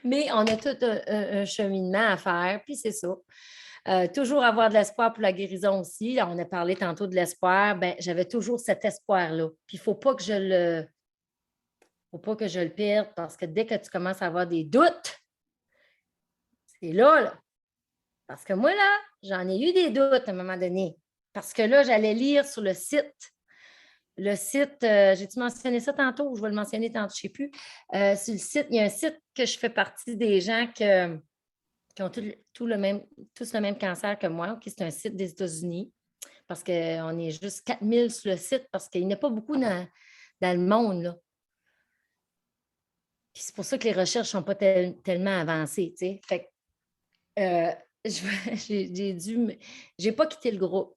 Mais on a tout un cheminement à faire, puis c'est ça. Toujours avoir de l'espoir pour la guérison aussi. On a parlé tantôt de l'espoir. Ben, j'avais toujours cet espoir-là. Puis il ne faut pas que je le perde parce que dès que tu commences à avoir des doutes, c'est là, là. Parce que moi, là, j'en ai eu des doutes à un moment donné. Parce que là, j'allais lire sur le site. Le site, j'ai-tu mentionné ça tantôt? Je vais le mentionner tantôt, je ne sais plus. Sur le site, il y a un site que je fais partie des gens qui ont tous le même cancer que moi. Okay, c'est un site des États-Unis parce qu'on est juste 4000 sur le site parce qu'il n'y en a pas beaucoup dans le monde. Là. Puis c'est pour ça que les recherches ne sont pas tellement avancées. T'sais. Fait que, j'ai pas quitté le groupe,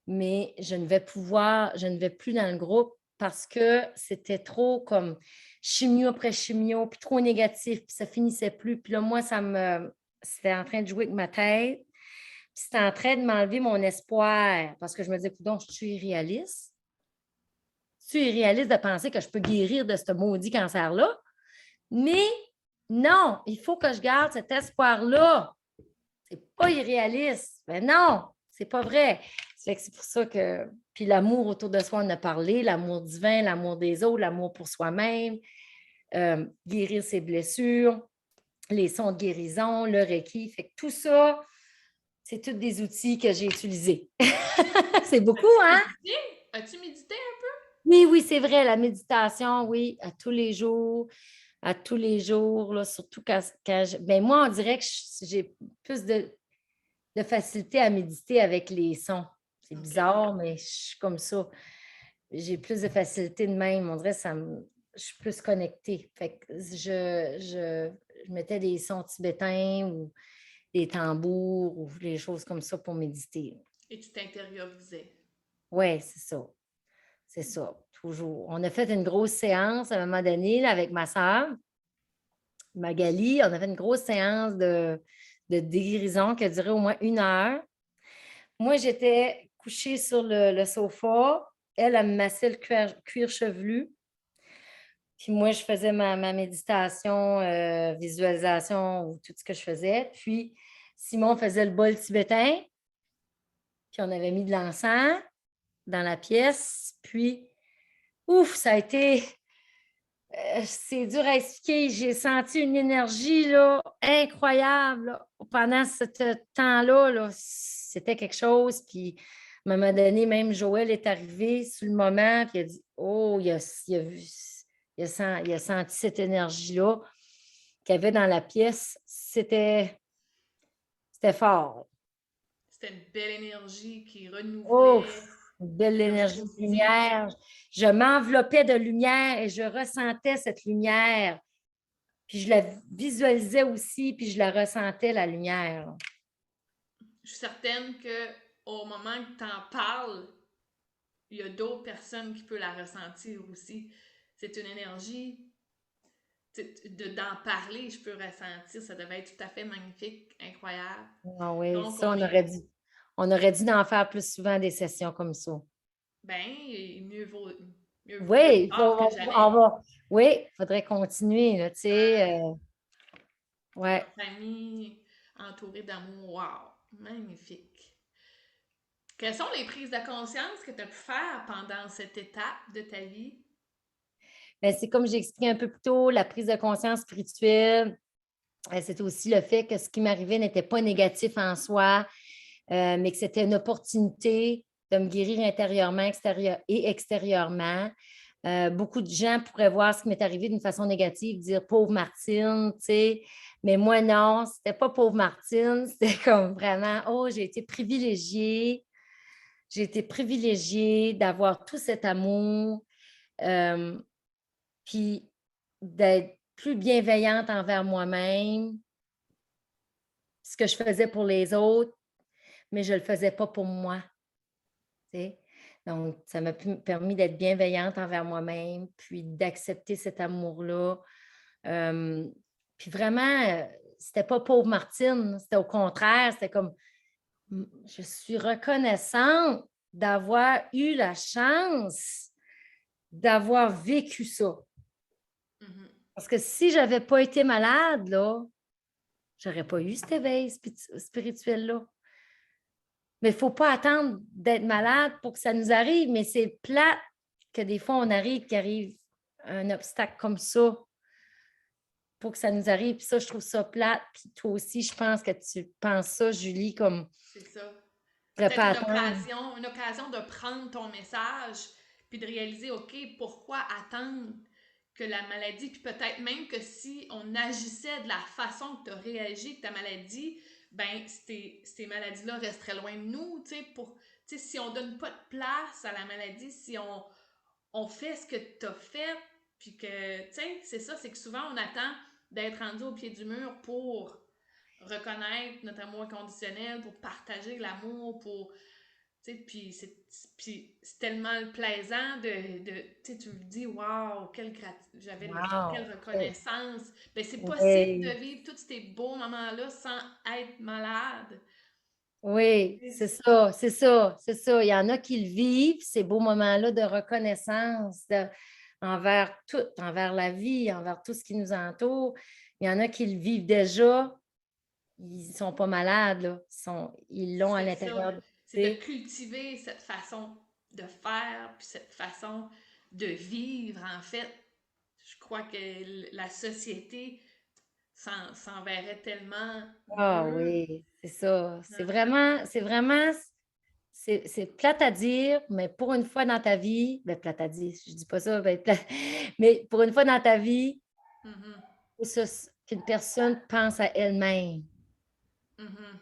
mais je ne vais plus dans le groupe parce que c'était trop comme chimio après chimio, puis trop négatif, puis ça finissait plus. Puis là, moi, c'était en train de jouer avec ma tête. Puis c'était en train de m'enlever mon espoir parce que je me disais, donc, je suis irréaliste. Je suis irréaliste de penser que je peux guérir de ce maudit cancer-là. Mais non, il faut que je garde cet espoir-là. C'est pas irréaliste. Mais non, c'est pas vrai. C'est pour ça que. Puis l'amour autour de soi, on a parlé, l'amour divin, l'amour des autres, l'amour pour soi-même, guérir ses blessures, les sons de guérison, le Reiki. Fait que tout ça, c'est tous des outils que j'ai utilisés. C'est beaucoup, hein? Médité? As-tu médité un peu? Oui, oui, c'est vrai, la méditation, oui, à tous les jours, là, surtout ben moi, on dirait que j'ai plus de facilité à méditer avec les sons. C'est OK. bizarre, mais je suis comme ça. J'ai plus de facilité de même. On dirait que je suis plus connectée. Fait que je mettais des sons tibétains ou des tambours ou des choses comme ça pour méditer. Et tu t'intériorisais. Oui, c'est ça. C'est ça, toujours. On a fait une grosse séance à un moment donné là, avec ma soeur, Magali. On a fait une grosse séance de guérison qui a duré au moins 1 heure. Moi, j'étais couchée sur le sofa. Elle me massait le cuir chevelu. Puis moi, je faisais ma méditation, visualisation ou tout ce que je faisais. Puis Simon faisait le bol tibétain. Puis on avait mis de l'encens dans la pièce. Puis, ouf, ça a été. C'est dur à expliquer. J'ai senti une énergie là, incroyable là. Pendant ce temps-là. Là, c'était quelque chose. Puis, à un moment donné, même Joël est arrivé sur le moment. Puis, il a dit, oh, il a senti cette énergie-là qu'il y avait dans la pièce. C'était fort. C'était une belle énergie qui Oh, renouvelait, une belle énergie énergie de positive. lumière. Je m'enveloppais de lumière et je ressentais cette lumière. Puis je la visualisais aussi, puis je la ressentais, la lumière. Je suis certaine que au moment que tu en parles, il y a d'autres personnes qui peuvent la ressentir aussi. C'est une énergie, d'en parler, je peux ressentir, ça devait être tout à fait magnifique, incroyable. Ah oui, Donc, ça, on est, on aurait dû en faire plus souvent des sessions comme ça. ben, mieux vaut Oui, tard que on jamais. va, oui, il faudrait continuer, là, tu sais, En ouais. famille, entouré d'amour, wow, magnifique. Quelles sont les prises de conscience que tu as pu faire pendant cette étape de ta vie? Ben, c'est comme j'ai expliqué un peu plus tôt, la prise de conscience spirituelle, c'est aussi le fait que ce qui m'arrivait n'était pas négatif en soi, mais que c'était une opportunité de me guérir intérieurement et extérieurement. Beaucoup de gens pourraient voir ce qui m'est arrivé d'une façon négative, dire pauvre Martine, tu sais, mais moi non, c'était pas pauvre Martine, c'était comme vraiment, oh, j'ai été privilégiée d'avoir tout cet amour, euh, puis d'être plus bienveillante envers moi-même, ce que je faisais pour les autres, mais je ne le faisais pas pour moi. Tu sais. Donc, ça m'a permis d'être bienveillante envers moi-même, puis d'accepter cet amour-là. Euh, Puis vraiment, c'était pas pauvre Martine, c'était au contraire, c'était comme, je suis reconnaissante d'avoir eu la chance d'avoir vécu ça. Mhm. Parce que si je n'avais pas été malade, là, j'aurais pas eu cet éveil spirituel-là. Mais il ne faut pas attendre d'être malade pour que ça nous arrive, mais c'est plate que des fois, qu'il arrive un obstacle comme ça pour que ça nous arrive. Puis ça, je trouve ça plate. Puis toi aussi, je pense que tu penses ça, Julie, comme C'est ça. je ne Peut-être pas attendre. une occasion de prendre ton message, puis de réaliser, OK, pourquoi attendre que la maladie, puis peut-être même que si on agissait de la façon que tu as réagi, que ta maladie, ben, ces maladies-là resteraient loin de nous, tu sais, si on donne pas de place à la maladie, si on fait ce que tu as fait, puis que, tu sais, c'est ça, c'est que souvent on attend d'être rendu au pied du mur pour reconnaître notre amour inconditionnel, pour partager l'amour, pour. Tu sais, puis c'est tellement plaisant tu sais, tu me dis, waouh, quelle Wow! reconnaissance. Ben, c'est possible de Oui, vivre tous ces beaux moments-là sans être malade. oui, c'est ça, c'est ça, c'est ça. Il y en a qui le vivent, ces beaux moments-là de reconnaissance envers tout, envers la vie, envers tout ce qui nous entoure. Il y en a qui le vivent déjà, ils ne sont pas malades, là. Ils l'ont à C'est ça. l'intérieur de C'est de cultiver cette façon de faire, puis cette façon de vivre, en fait. Je crois que la société s'en verrait tellement Ah mieux. oui, c'est ça. Hein. C'est plate à dire, mais pour une fois dans ta vie, ben plate à dire, je dis pas ça, ben, mais pour une fois dans ta vie, Mhm. il faut qu'une personne pense à elle-même. Mhm.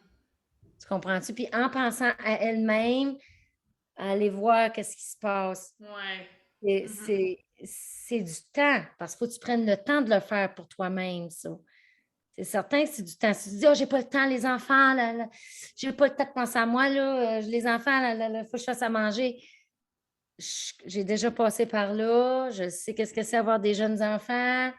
Tu comprends-tu? Puis en pensant à elle-même, aller voir qu'est-ce qui se passe. Ouais. Et Mhm. c'est du temps, parce qu'il faut que tu prennes le temps de le faire pour toi-même, ça. C'est certain que c'est du temps. Si tu dis, oh, j'ai pas le temps, les enfants, là, là, j'ai pas le temps de penser à moi, là, les enfants, il faut que je fasse à manger. J'ai déjà passé par là, je sais qu'est-ce que c'est avoir des jeunes enfants.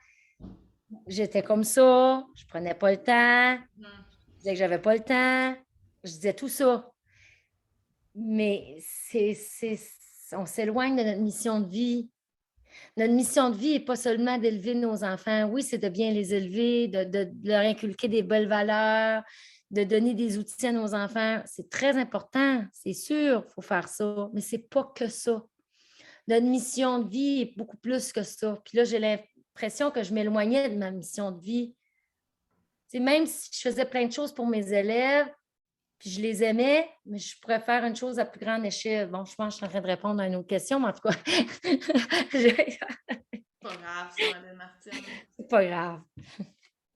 J'étais comme ça, je prenais pas le temps, Mhm. je disais que j'avais pas le temps, je disais tout ça. Mais on s'éloigne de notre mission de vie. Notre mission de vie n'est pas seulement d'élever nos enfants. Oui, c'est de bien les élever, de leur inculquer des belles valeurs, de donner des outils à nos enfants. C'est très important, c'est sûr, il faut faire ça, mais ce n'est pas que ça. Notre mission de vie est beaucoup plus que ça. Puis là, j'ai l'impression que je m'éloignais de ma mission de vie. C'est même si je faisais plein de choses pour mes élèves, puis je les aimais, mais je pourrais faire une chose à plus grande échelle. Bon, je pense que je suis en train de répondre à une autre question, mais en tout cas, Pas grave, ça, ma belle Martine. c'est pas grave.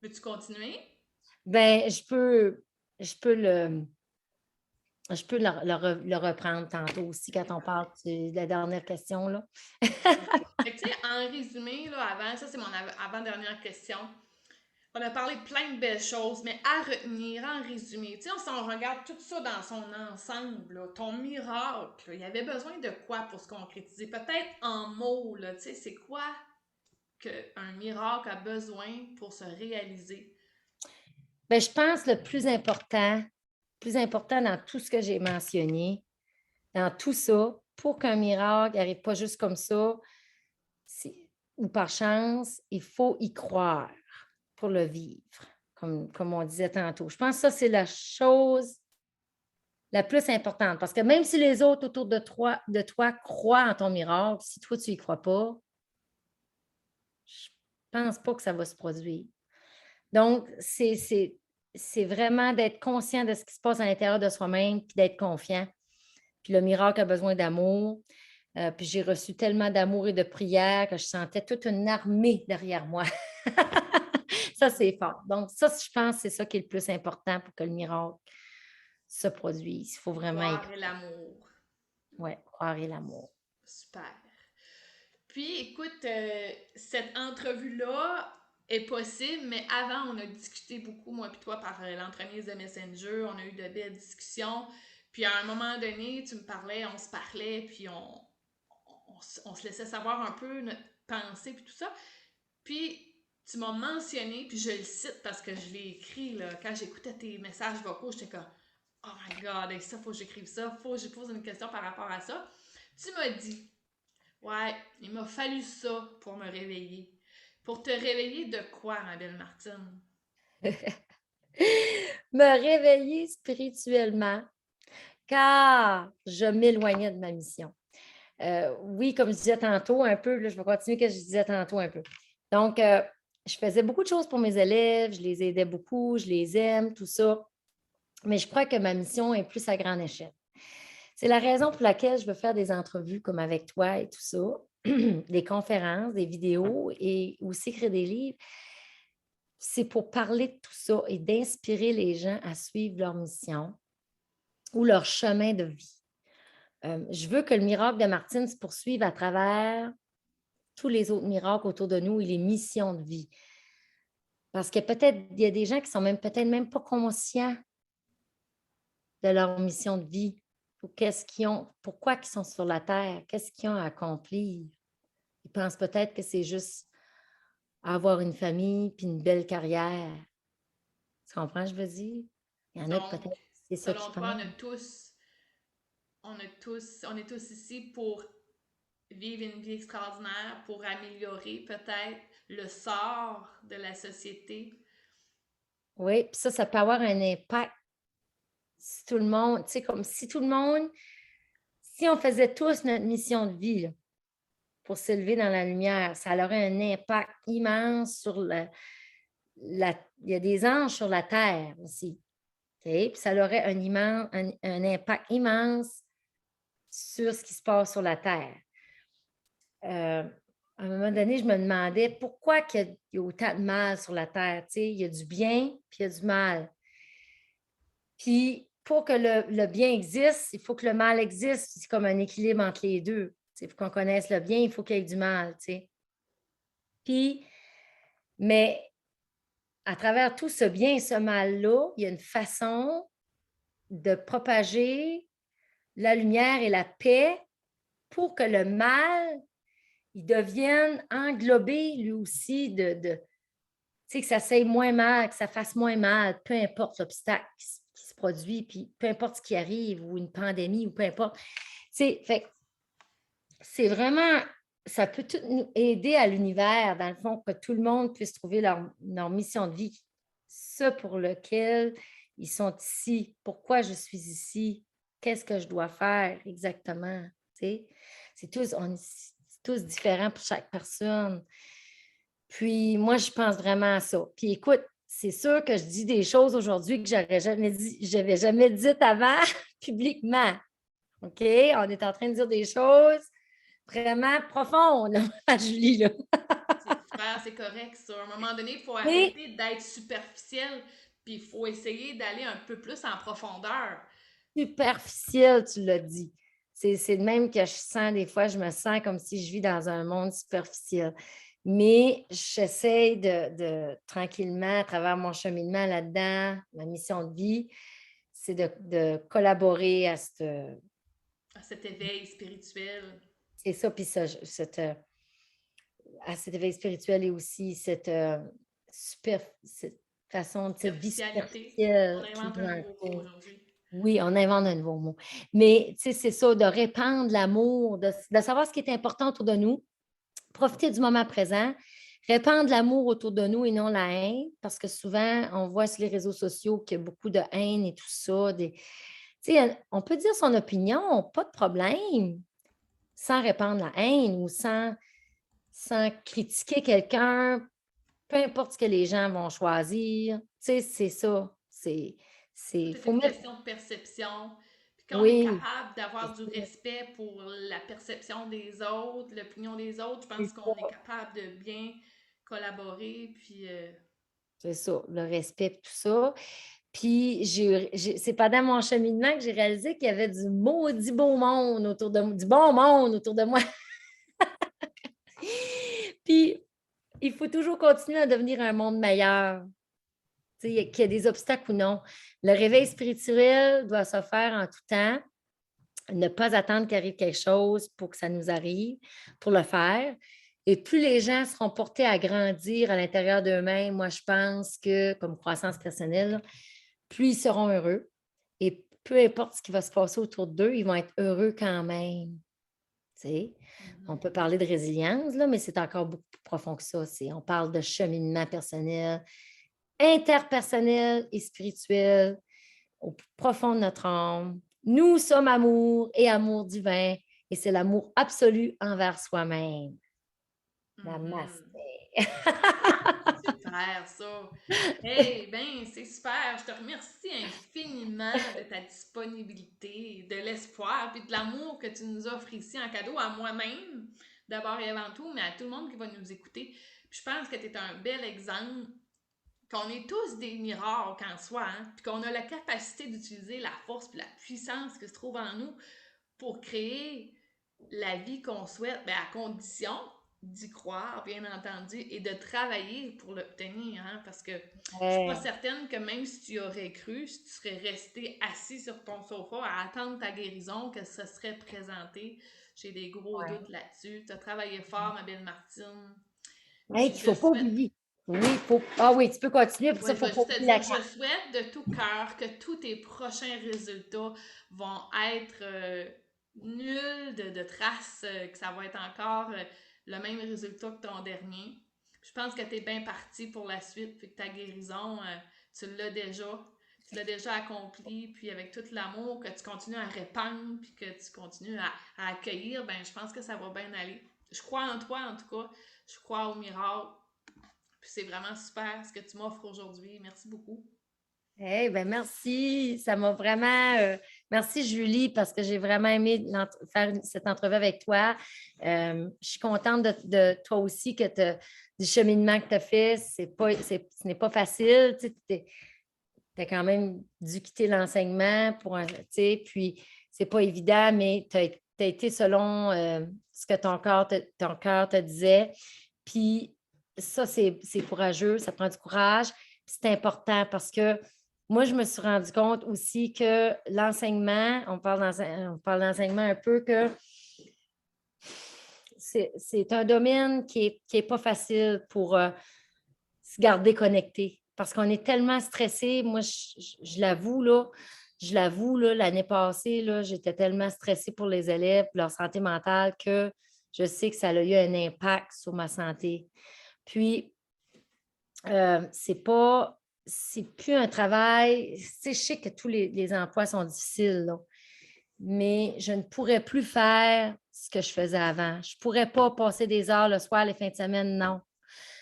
Veux-tu continuer? Ben, je peux le reprendre tantôt aussi quand Ok, on parle parfait. de la dernière question, là. OK. Fait que, tu sais, en résumé, là, avant, ça, c'est mon avant-dernière question. On a parlé de plein de belles choses, mais à retenir, en résumé, tu sais, si on regarde tout ça dans son ensemble, là, ton miracle, là, il y avait besoin de quoi pour se concrétiser? Peut-être en mots, là, tu sais, c'est quoi qu'un miracle a besoin pour se réaliser? Bien, je pense le plus important dans tout ce que j'ai mentionné, dans tout ça, pour qu'un miracle n'arrive pas juste comme ça, ou par chance, il faut y croire pour le vivre, comme on disait tantôt. Je pense que ça, c'est la chose la plus importante. Parce que même si les autres autour de toi croient en ton miracle, si toi, tu n'y crois pas, je ne pense pas que ça va se produire. Donc, c'est vraiment d'être conscient de ce qui se passe à l'intérieur de soi-même, puis d'être confiant. Puis le miracle a besoin d'amour. Puis j'ai reçu tellement d'amour et de prières que je sentais toute une armée derrière moi. Ça, c'est fort. Donc, ça, je pense que c'est ça qui est le plus important pour que le miracle se produise. Il faut vraiment y Croire et croire. l'amour. Oui, croire et l'amour. Super. Puis, écoute, cette entrevue-là est possible, mais avant, on a discuté beaucoup, moi et toi, par l'entremise de Messenger. On a eu de belles discussions. Puis, à un moment donné, tu me parlais, on se parlait, puis on se laissait savoir un peu notre pensée, puis tout ça. Puis, tu m'as mentionné, puis je le cite parce que je l'ai écrit, là, quand j'écoutais tes messages vocaux, j'étais comme, oh my god, ça, faut que j'écrive ça, faut que je pose une question par rapport à ça. Tu m'as dit, ouais, il m'a fallu ça pour me réveiller. Pour te réveiller de quoi, ma belle Martine? Me réveiller spirituellement, car je m'éloignais de ma mission. Oui, comme je disais tantôt un peu, là, je vais continuer ce que je disais tantôt un peu. Donc, je faisais beaucoup de choses pour mes élèves, je les aidais beaucoup, je les aime, tout ça. Mais je crois que ma mission est plus à grande échelle. C'est la raison pour laquelle je veux faire des entrevues comme avec toi et tout ça, des conférences, des vidéos et aussi écrire des livres. C'est pour parler de tout ça et d'inspirer les gens à suivre leur mission ou leur chemin de vie. Je veux que le miracle de Martine se poursuive à travers tous les autres miracles autour de nous et les missions de vie. Parce que peut-être, il y a des gens qui sont même peut-être même pas conscients de leur mission de vie. Ou qu'est-ce qu'ils ont, pourquoi ils sont sur la Terre, qu'est-ce qu'ils ont à accomplir. Ils pensent peut-être que c'est juste avoir une famille puis une belle carrière. Tu comprends, je veux dire? Il y en a que Donc, peut-être c'est ça selon qu'ils toi, pensent. on est tous ici pour vivre une vie extraordinaire, pour améliorer peut-être le sort de la société. Oui, puis ça peut avoir un impact si tout le monde, tu sais, comme si tout le monde, si on faisait tous notre mission de vie, là, pour s'élever dans la lumière, ça aurait un impact immense sur il y a des anges sur la terre aussi. OK? Puis ça aurait un impact immense sur ce qui se passe sur la terre. À un moment donné, je me demandais pourquoi il y a autant de mal sur la terre. Tu sais, il y a du bien, puis il y a du mal. Puis pour que le bien existe, il faut que le mal existe. C'est comme un équilibre entre les deux. Tu sais, pour qu'on connaisse le bien, il faut qu'il y ait du mal. Tu sais. Puis, mais à travers tout ce bien et ce mal-là, il y a une façon de propager la lumière et la paix pour que le mal, il devienne englobé lui aussi tu sais, que ça s'aille moins mal, que ça fasse moins mal, peu importe l'obstacle qui se produit, puis peu importe ce qui arrive, ou une pandémie, ou peu importe. Tu sais, fait c'est vraiment, ça peut tout nous aider à l'univers, dans le fond, que tout le monde puisse trouver leur mission de vie, ce pour lequel ils sont ici, pourquoi je suis ici, qu'est-ce que je dois faire exactement. Tu sais? C'est tous différents pour chaque personne. Puis moi, je pense vraiment à ça. Puis écoute, c'est sûr que je dis des choses aujourd'hui que j'avais jamais dites avant publiquement. OK? On est en train de dire des choses vraiment profondes à Julie, là. C'est super, c'est correct ça. À un moment donné, il faut Mais arrêter d'être superficiel, puis il faut essayer d'aller un peu plus en profondeur. superficiel, tu l'as dit. C'est de même que je sens des fois, je me sens comme si je vis dans un monde superficiel. Mais j'essaie tranquillement, à travers mon cheminement là-dedans, ma mission de vie, c'est de collaborer À cet éveil spirituel, c'est ça, puis ça, à cet éveil spirituel et aussi cette façon, cette vie superficialité. On superficielle qui invente veut un un nouveau mot peu. aujourd'hui. Oui, on invente un nouveau mot. Mais tu sais, c'est ça, de répandre l'amour, de savoir ce qui est important autour de nous, profiter du moment présent, répandre l'amour autour de nous et non la haine, parce que souvent, on voit sur les réseaux sociaux qu'il y a beaucoup de haine et tout ça. Tu sais, on peut dire son opinion, pas de problème, sans répandre la haine ou sans critiquer quelqu'un, peu importe ce que les gens vont choisir. Tu sais, c'est ça. Tout est Faut une mettre, question de perception. Puis quand on est oui, capable c'est d'avoir du ça. respect pour la perception des autres, l'opinion des autres, je C'est pense qu'on est ça. capable de bien collaborer. Puis C'est ça, le respect, tout ça. Puis, c'est pendant mon cheminement que j'ai réalisé qu'il y avait du maudit beau monde autour de moi, du bon monde autour de moi. Puis, il faut toujours continuer à devenir un monde meilleur, tu sais, qu'il y ait des obstacles ou non. Le réveil spirituel doit se faire en tout temps, ne pas attendre qu'il arrive quelque chose pour que ça nous arrive, pour le faire. Et plus les gens seront portés à grandir à l'intérieur d'eux-mêmes, moi, je pense que, comme croissance personnelle, plus ils seront heureux. Et peu importe ce qui va se passer autour d'eux, ils vont être heureux quand même. Tu sais? On mhm. peut parler de résilience, là, mais c'est encore beaucoup plus profond que ça. On parle de cheminement personnel, interpersonnel et spirituel au plus profond de notre âme. Nous sommes amour et amour divin, et c'est l'amour absolu envers soi-même. Mhm. Namasté. Super, ça. Hey, ben, c'est super. Je te remercie infiniment de ta disponibilité, de l'espoir, puis de l'amour que tu nous offres ici en cadeau à moi-même, d'abord et avant tout, mais à tout le monde qui va nous écouter. Puis je pense que tu es un bel exemple qu'on est tous des miracles en soi, hein, puis qu'on a la capacité d'utiliser la force et la puissance qui se trouve en nous pour créer la vie qu'on souhaite, ben à condition d'y croire, bien entendu, et de travailler pour l'obtenir, hein, parce que je suis pas Ouais, certaine que même si tu y aurais cru, si tu serais resté assis sur ton sofa à attendre ta guérison, que ça serait présenté. J'ai des gros doutes ouais. là-dessus. Tu as travaillé fort, ma belle Martine. Hey, Puis il ne je faut pas souhaite oublier. Oui, il faut. Ah oui, tu peux continuer, pour ça, Ouais, il ne je faut vais pas juste te oublier dire, la je carte. souhaite de tout cœur que tous tes prochains résultats vont être nuls de traces, que ça va être encore le même résultat que ton dernier. Je pense que tu es bien parti pour la suite, puis que ta guérison, tu l'as déjà. Tu l'as déjà accompli, puis avec tout l'amour que tu continues à répandre, puis que tu continues à accueillir, ben je pense que ça va bien aller. Je crois en toi, en tout cas. Je crois au miracle. Puis c'est vraiment super ce que tu m'offres aujourd'hui. Merci beaucoup. Eh ben merci. Ça m'a vraiment. Merci, Julie, parce que j'ai vraiment aimé faire cette entrevue avec toi. Je suis contente de toi aussi du cheminement que tu as fait. Ce n'est pas facile. Tu as quand même dû quitter l'enseignement tu sais, puis c'est pas évident, mais tu as été selon ce que ton cœur te disait. Puis ça, c'est courageux, ça prend du courage. Puis c'est important parce que moi, je me suis rendu compte aussi que l'enseignement, on parle d'enseignement un peu, que c'est un domaine qui est pas facile pour se garder connecté parce qu'on est tellement stressé. Moi, je l'avoue, là, l'année passée, là, j'étais tellement stressée pour les élèves, pour leur santé mentale, que je sais que ça a eu un impact sur ma santé. Puis, c'est plus un travail. Tu sais, je sais que tous les emplois sont difficiles, là, mais je ne pourrais plus faire ce que je faisais avant. Je ne pourrais pas passer des heures le soir, les fins de semaine, non.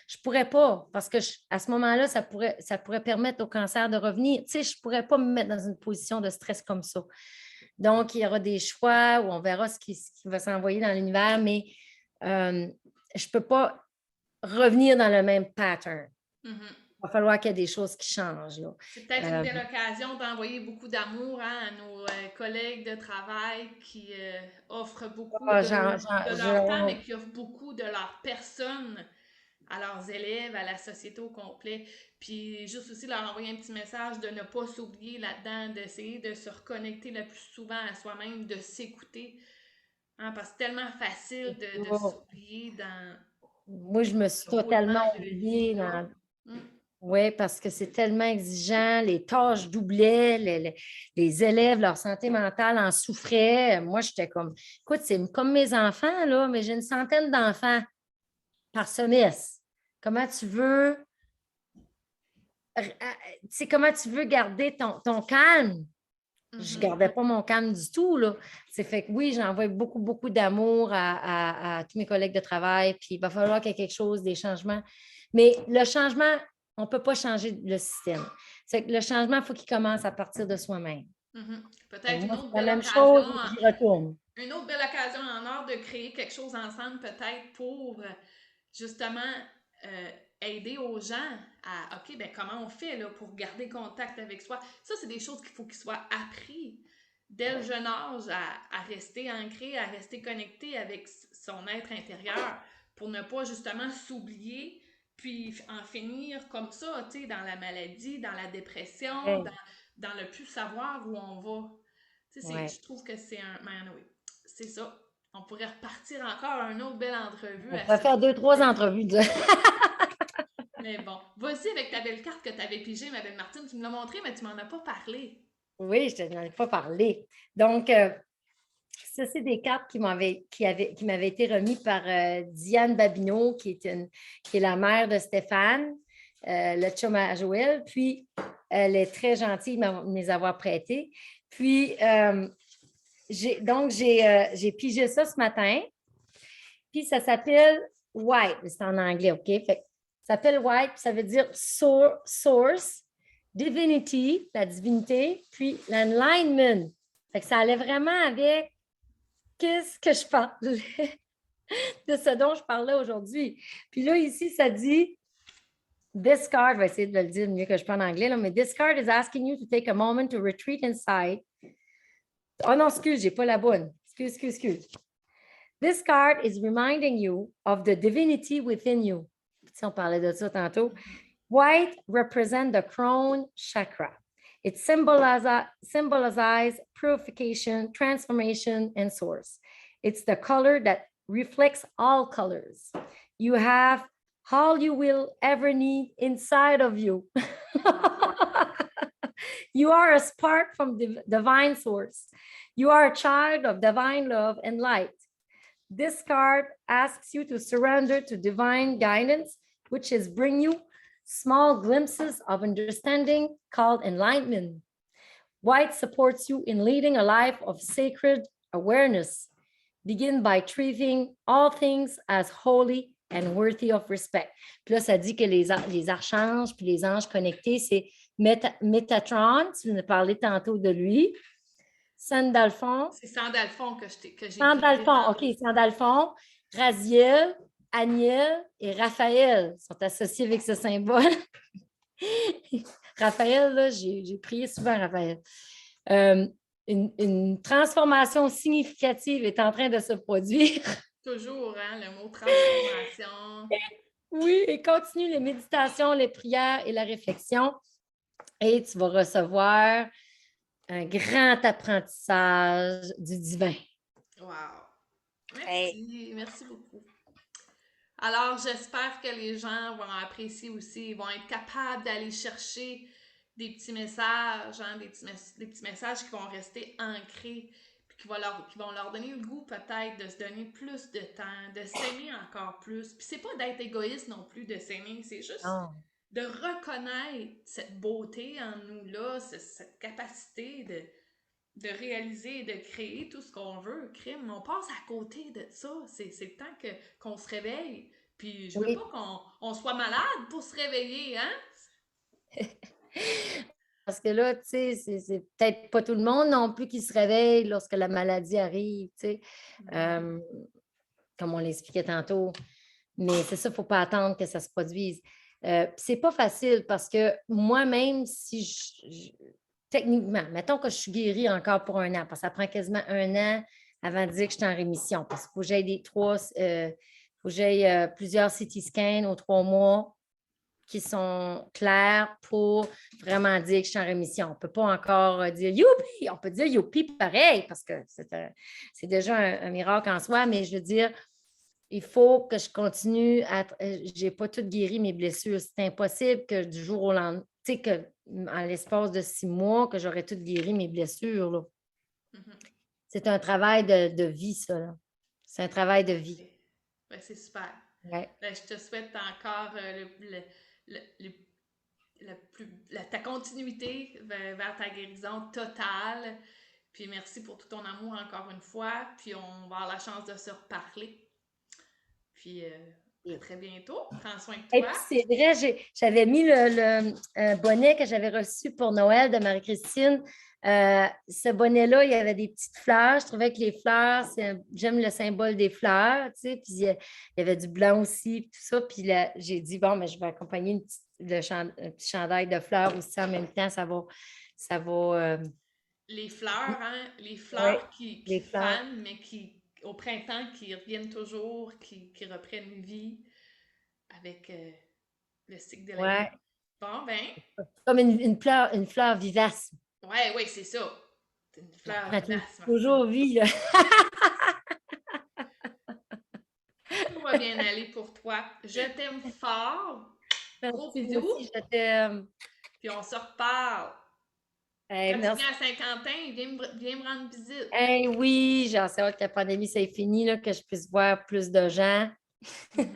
Je ne pourrais pas, parce que à ce moment-là, ça pourrait permettre au cancer de revenir. Tu sais, je ne pourrais pas me mettre dans une position de stress comme ça. Donc, il y aura des choix où on verra ce qui va s'envoyer dans l'univers, mais je ne peux pas revenir dans le même pattern. Mhm. Il va falloir qu'il y ait des choses qui changent, là. C'est peut-être une Euh, belle occasion d'envoyer beaucoup d'amour, hein, à nos collègues de travail qui offrent beaucoup ah, de leur temps, mais je- qui offrent beaucoup de leur personne à leurs élèves, à la société au complet. Puis juste aussi leur envoyer un petit message de ne pas s'oublier là-dedans, d'essayer de se reconnecter le plus souvent à soi-même, de s'écouter. Hein, parce que c'est tellement facile de Oh, s'oublier dans moi, je me suis le totalement roulement de oubliée vie-là. dans. Mm. Oui, parce que c'est tellement exigeant, les tâches doublaient, les élèves, leur santé mentale en souffrait. Moi, j'étais comme, écoute, c'est comme mes enfants, là, mais j'ai une centaine d'enfants par semestre. Comment tu veux, comment tu veux garder ton calme? Je ne Mhm. gardais pas mon calme du tout, là. C'est fait que oui, j'envoie beaucoup, beaucoup d'amour à tous mes collègues de travail, puis il va falloir qu'il y ait quelque chose, des changements. Mais le changement, on ne peut pas changer le système. C'est que le changement, il faut qu'il commence à partir de soi-même. Mhm. Peut-être Moi, c'est la même chose, j'y retourne. une autre belle occasion en or de créer quelque chose ensemble, peut-être pour justement euh, aider aux gens à, OK, ben comment on fait là, pour garder contact avec soi. Ça, c'est des choses qu'il faut qu'ils soient appris dès le jeune âge à rester ancré, à rester connecté avec son être intérieur pour ne pas justement s'oublier puis en finir comme ça, tu sais, dans la maladie, dans la dépression, Ouais, dans le plus savoir où on va. Tu sais, ouais. je trouve que c'est un... Man, oui, c'est ça. On pourrait repartir encore une autre belle entrevue On à pourrait ce faire deux, trois sujet-là. entrevues. Mais bon, vas-y avec ta belle carte que tu avais pigée, ma belle Martine. Tu me l'as montrée, mais tu m'en as pas parlé. Oui, je n'en ai pas parlé. Donc, ça, c'est des cartes qui m'avaient été remises par Diane Babineau, qui est la mère de Stéphane, le chum à Joël. Puis, elle est très gentille de me les avoir prêtées. Puis, j'ai pigé ça ce matin. Puis, ça s'appelle White. C'est en anglais, OK? Fait, ça s'appelle White, puis ça veut dire source, divinity, la divinité, puis l'alignment. Fait que ça allait vraiment avec qu'est-ce que je parlais de ce dont je parlais aujourd'hui. Puis là, ici, ça dit this card, je vais essayer de le dire mieux que je parle en anglais, là, mais this card is asking you to take a moment to retreat inside. Oh non, excuse, j'ai pas la bonne. Excuse. This card is reminding you of the divinity within you. Si on parlait de ça tantôt. White represents the crown chakra. It symbolizes purification, transformation, and source. It's the color that reflects all colors. You have all you will ever need inside of you. You are a spark from the divine source. You are a child of divine love and light. This card asks you to surrender to divine guidance, which is bring you small glimpses of understanding called enlightenment. White supports you in leading a life of sacred awareness. Begin by treating all things as holy and worthy of respect. Puis là, ça dit que les archanges puis les anges connectés, c'est Metatron, tu nous as parlé tantôt de lui, Sandalphon, C'est Sandalphon que j'ai pigé Sandalphon, OK, tantôt. Sandalphon, Raziel, Aniel et Raphaël sont associés avec ce symbole. Raphaël, là, j'ai prié souvent Raphaël. Euh, une transformation significative est en train de se produire. Toujours, hein, le mot transformation. Oui, et continue les méditations, les prières et la réflexion. Et tu vas recevoir un grand apprentissage du divin. Wow. Hey. Merci beaucoup. Alors, j'espère que les gens vont apprécier aussi, vont être capables d'aller chercher des petits messages, hein, des petits messages qui vont rester ancrés, puis qui vont leur donner le goût peut-être de se donner plus de temps, de s'aimer encore plus. Puis c'est pas d'être égoïste non plus de s'aimer, c'est juste Oh. de reconnaître cette beauté en nous-là, cette capacité de réaliser et de créer tout ce qu'on veut, crime. On passe à côté de ça. C'est le temps qu'on se réveille. Puis je veux Oui, pas qu'on soit malade pour se réveiller, hein? parce que là, tu sais, c'est peut-être pas tout le monde non plus qui se réveille lorsque la maladie arrive, tu sais, Mhm. euh, comme on l'expliquait tantôt. Mais c'est ça, il ne faut pas attendre que ça se produise. C'est pas facile parce que moi-même, si techniquement, mettons que je suis guérie encore pour un an, parce que ça prend quasiment un an avant de dire que je suis en rémission, parce qu'il faut que j'aie faut que j'aille plusieurs CT scans aux 3 mois qui sont clairs pour vraiment dire que je suis en rémission. On ne peut pas encore dire youpi, on peut dire youpi pareil parce que c'est déjà un miracle en soi, mais je veux dire, il faut que je continue à. Je n'ai pas tout guéri mes blessures. C'est impossible que du jour au lendemain, tu sais, que en l'espace de 6 mois, que j'aurais tout guéri mes blessures. Là. Mhm. C'est un travail de vie, ça. Là. C'est un travail de vie. Parfait. Ben, c'est super. Ouais. Ben, je te souhaite encore ta continuité vers ta guérison totale. Puis merci pour tout ton amour encore une fois. Puis on va avoir la chance de se reparler. Puis à très bientôt. Prends soin de Et toi. puis c'est vrai, j'avais mis un bonnet que j'avais reçu pour Noël de Marie-Christine. Ce bonnet-là, il y avait des petites fleurs. Je trouvais que les fleurs, j'aime le symbole des fleurs, tu sais. Puis il y avait du blanc aussi, puis tout ça. Puis là, j'ai dit, bon, mais je vais accompagner un petit chandail de fleurs aussi en même temps. Ça va, Les fleurs, hein? Les ouais, fleurs qui les fleurs. fanent, mais qui, au printemps, qui reviennent toujours, qui reprennent vie avec le cycle de la vie. Ouais, Bon, ben, comme une fleur vivace. ouais, ouais, c'est ça. C'est une Ça fleur prend vivace, Martine. toujours vie, là. Tout va bien aller pour toi. Je t'aime fort. Gros Merci, moi bisous. aussi, je t'aime. Puis on se reparle. Hey, Quand tu merci. viens à Saint-Quentin, viens me rendre visite. Hey, oui, j'ai hâte que la pandémie, c'est fini, là, que je puisse voir plus de gens. Mhm.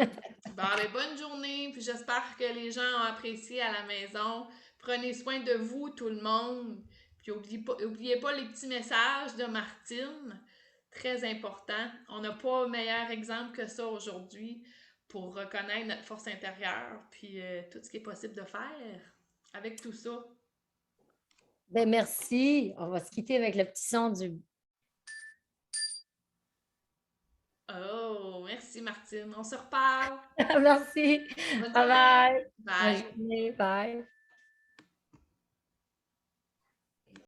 Bon, ben, bonne journée. Puis j'espère que les gens ont apprécié à la maison. Prenez soin de vous, tout le monde. Puis oubliez pas les petits messages de Martine. Très important. On n'a pas meilleur exemple que ça aujourd'hui pour reconnaître notre force intérieure. Puis tout ce qui est possible de faire avec tout ça. Ben, merci. On va se quitter avec le petit son du. Oh, merci Martine. On se reparle. Merci. Bonne Bye journée. bye. Bonne Bye. journée. Bye.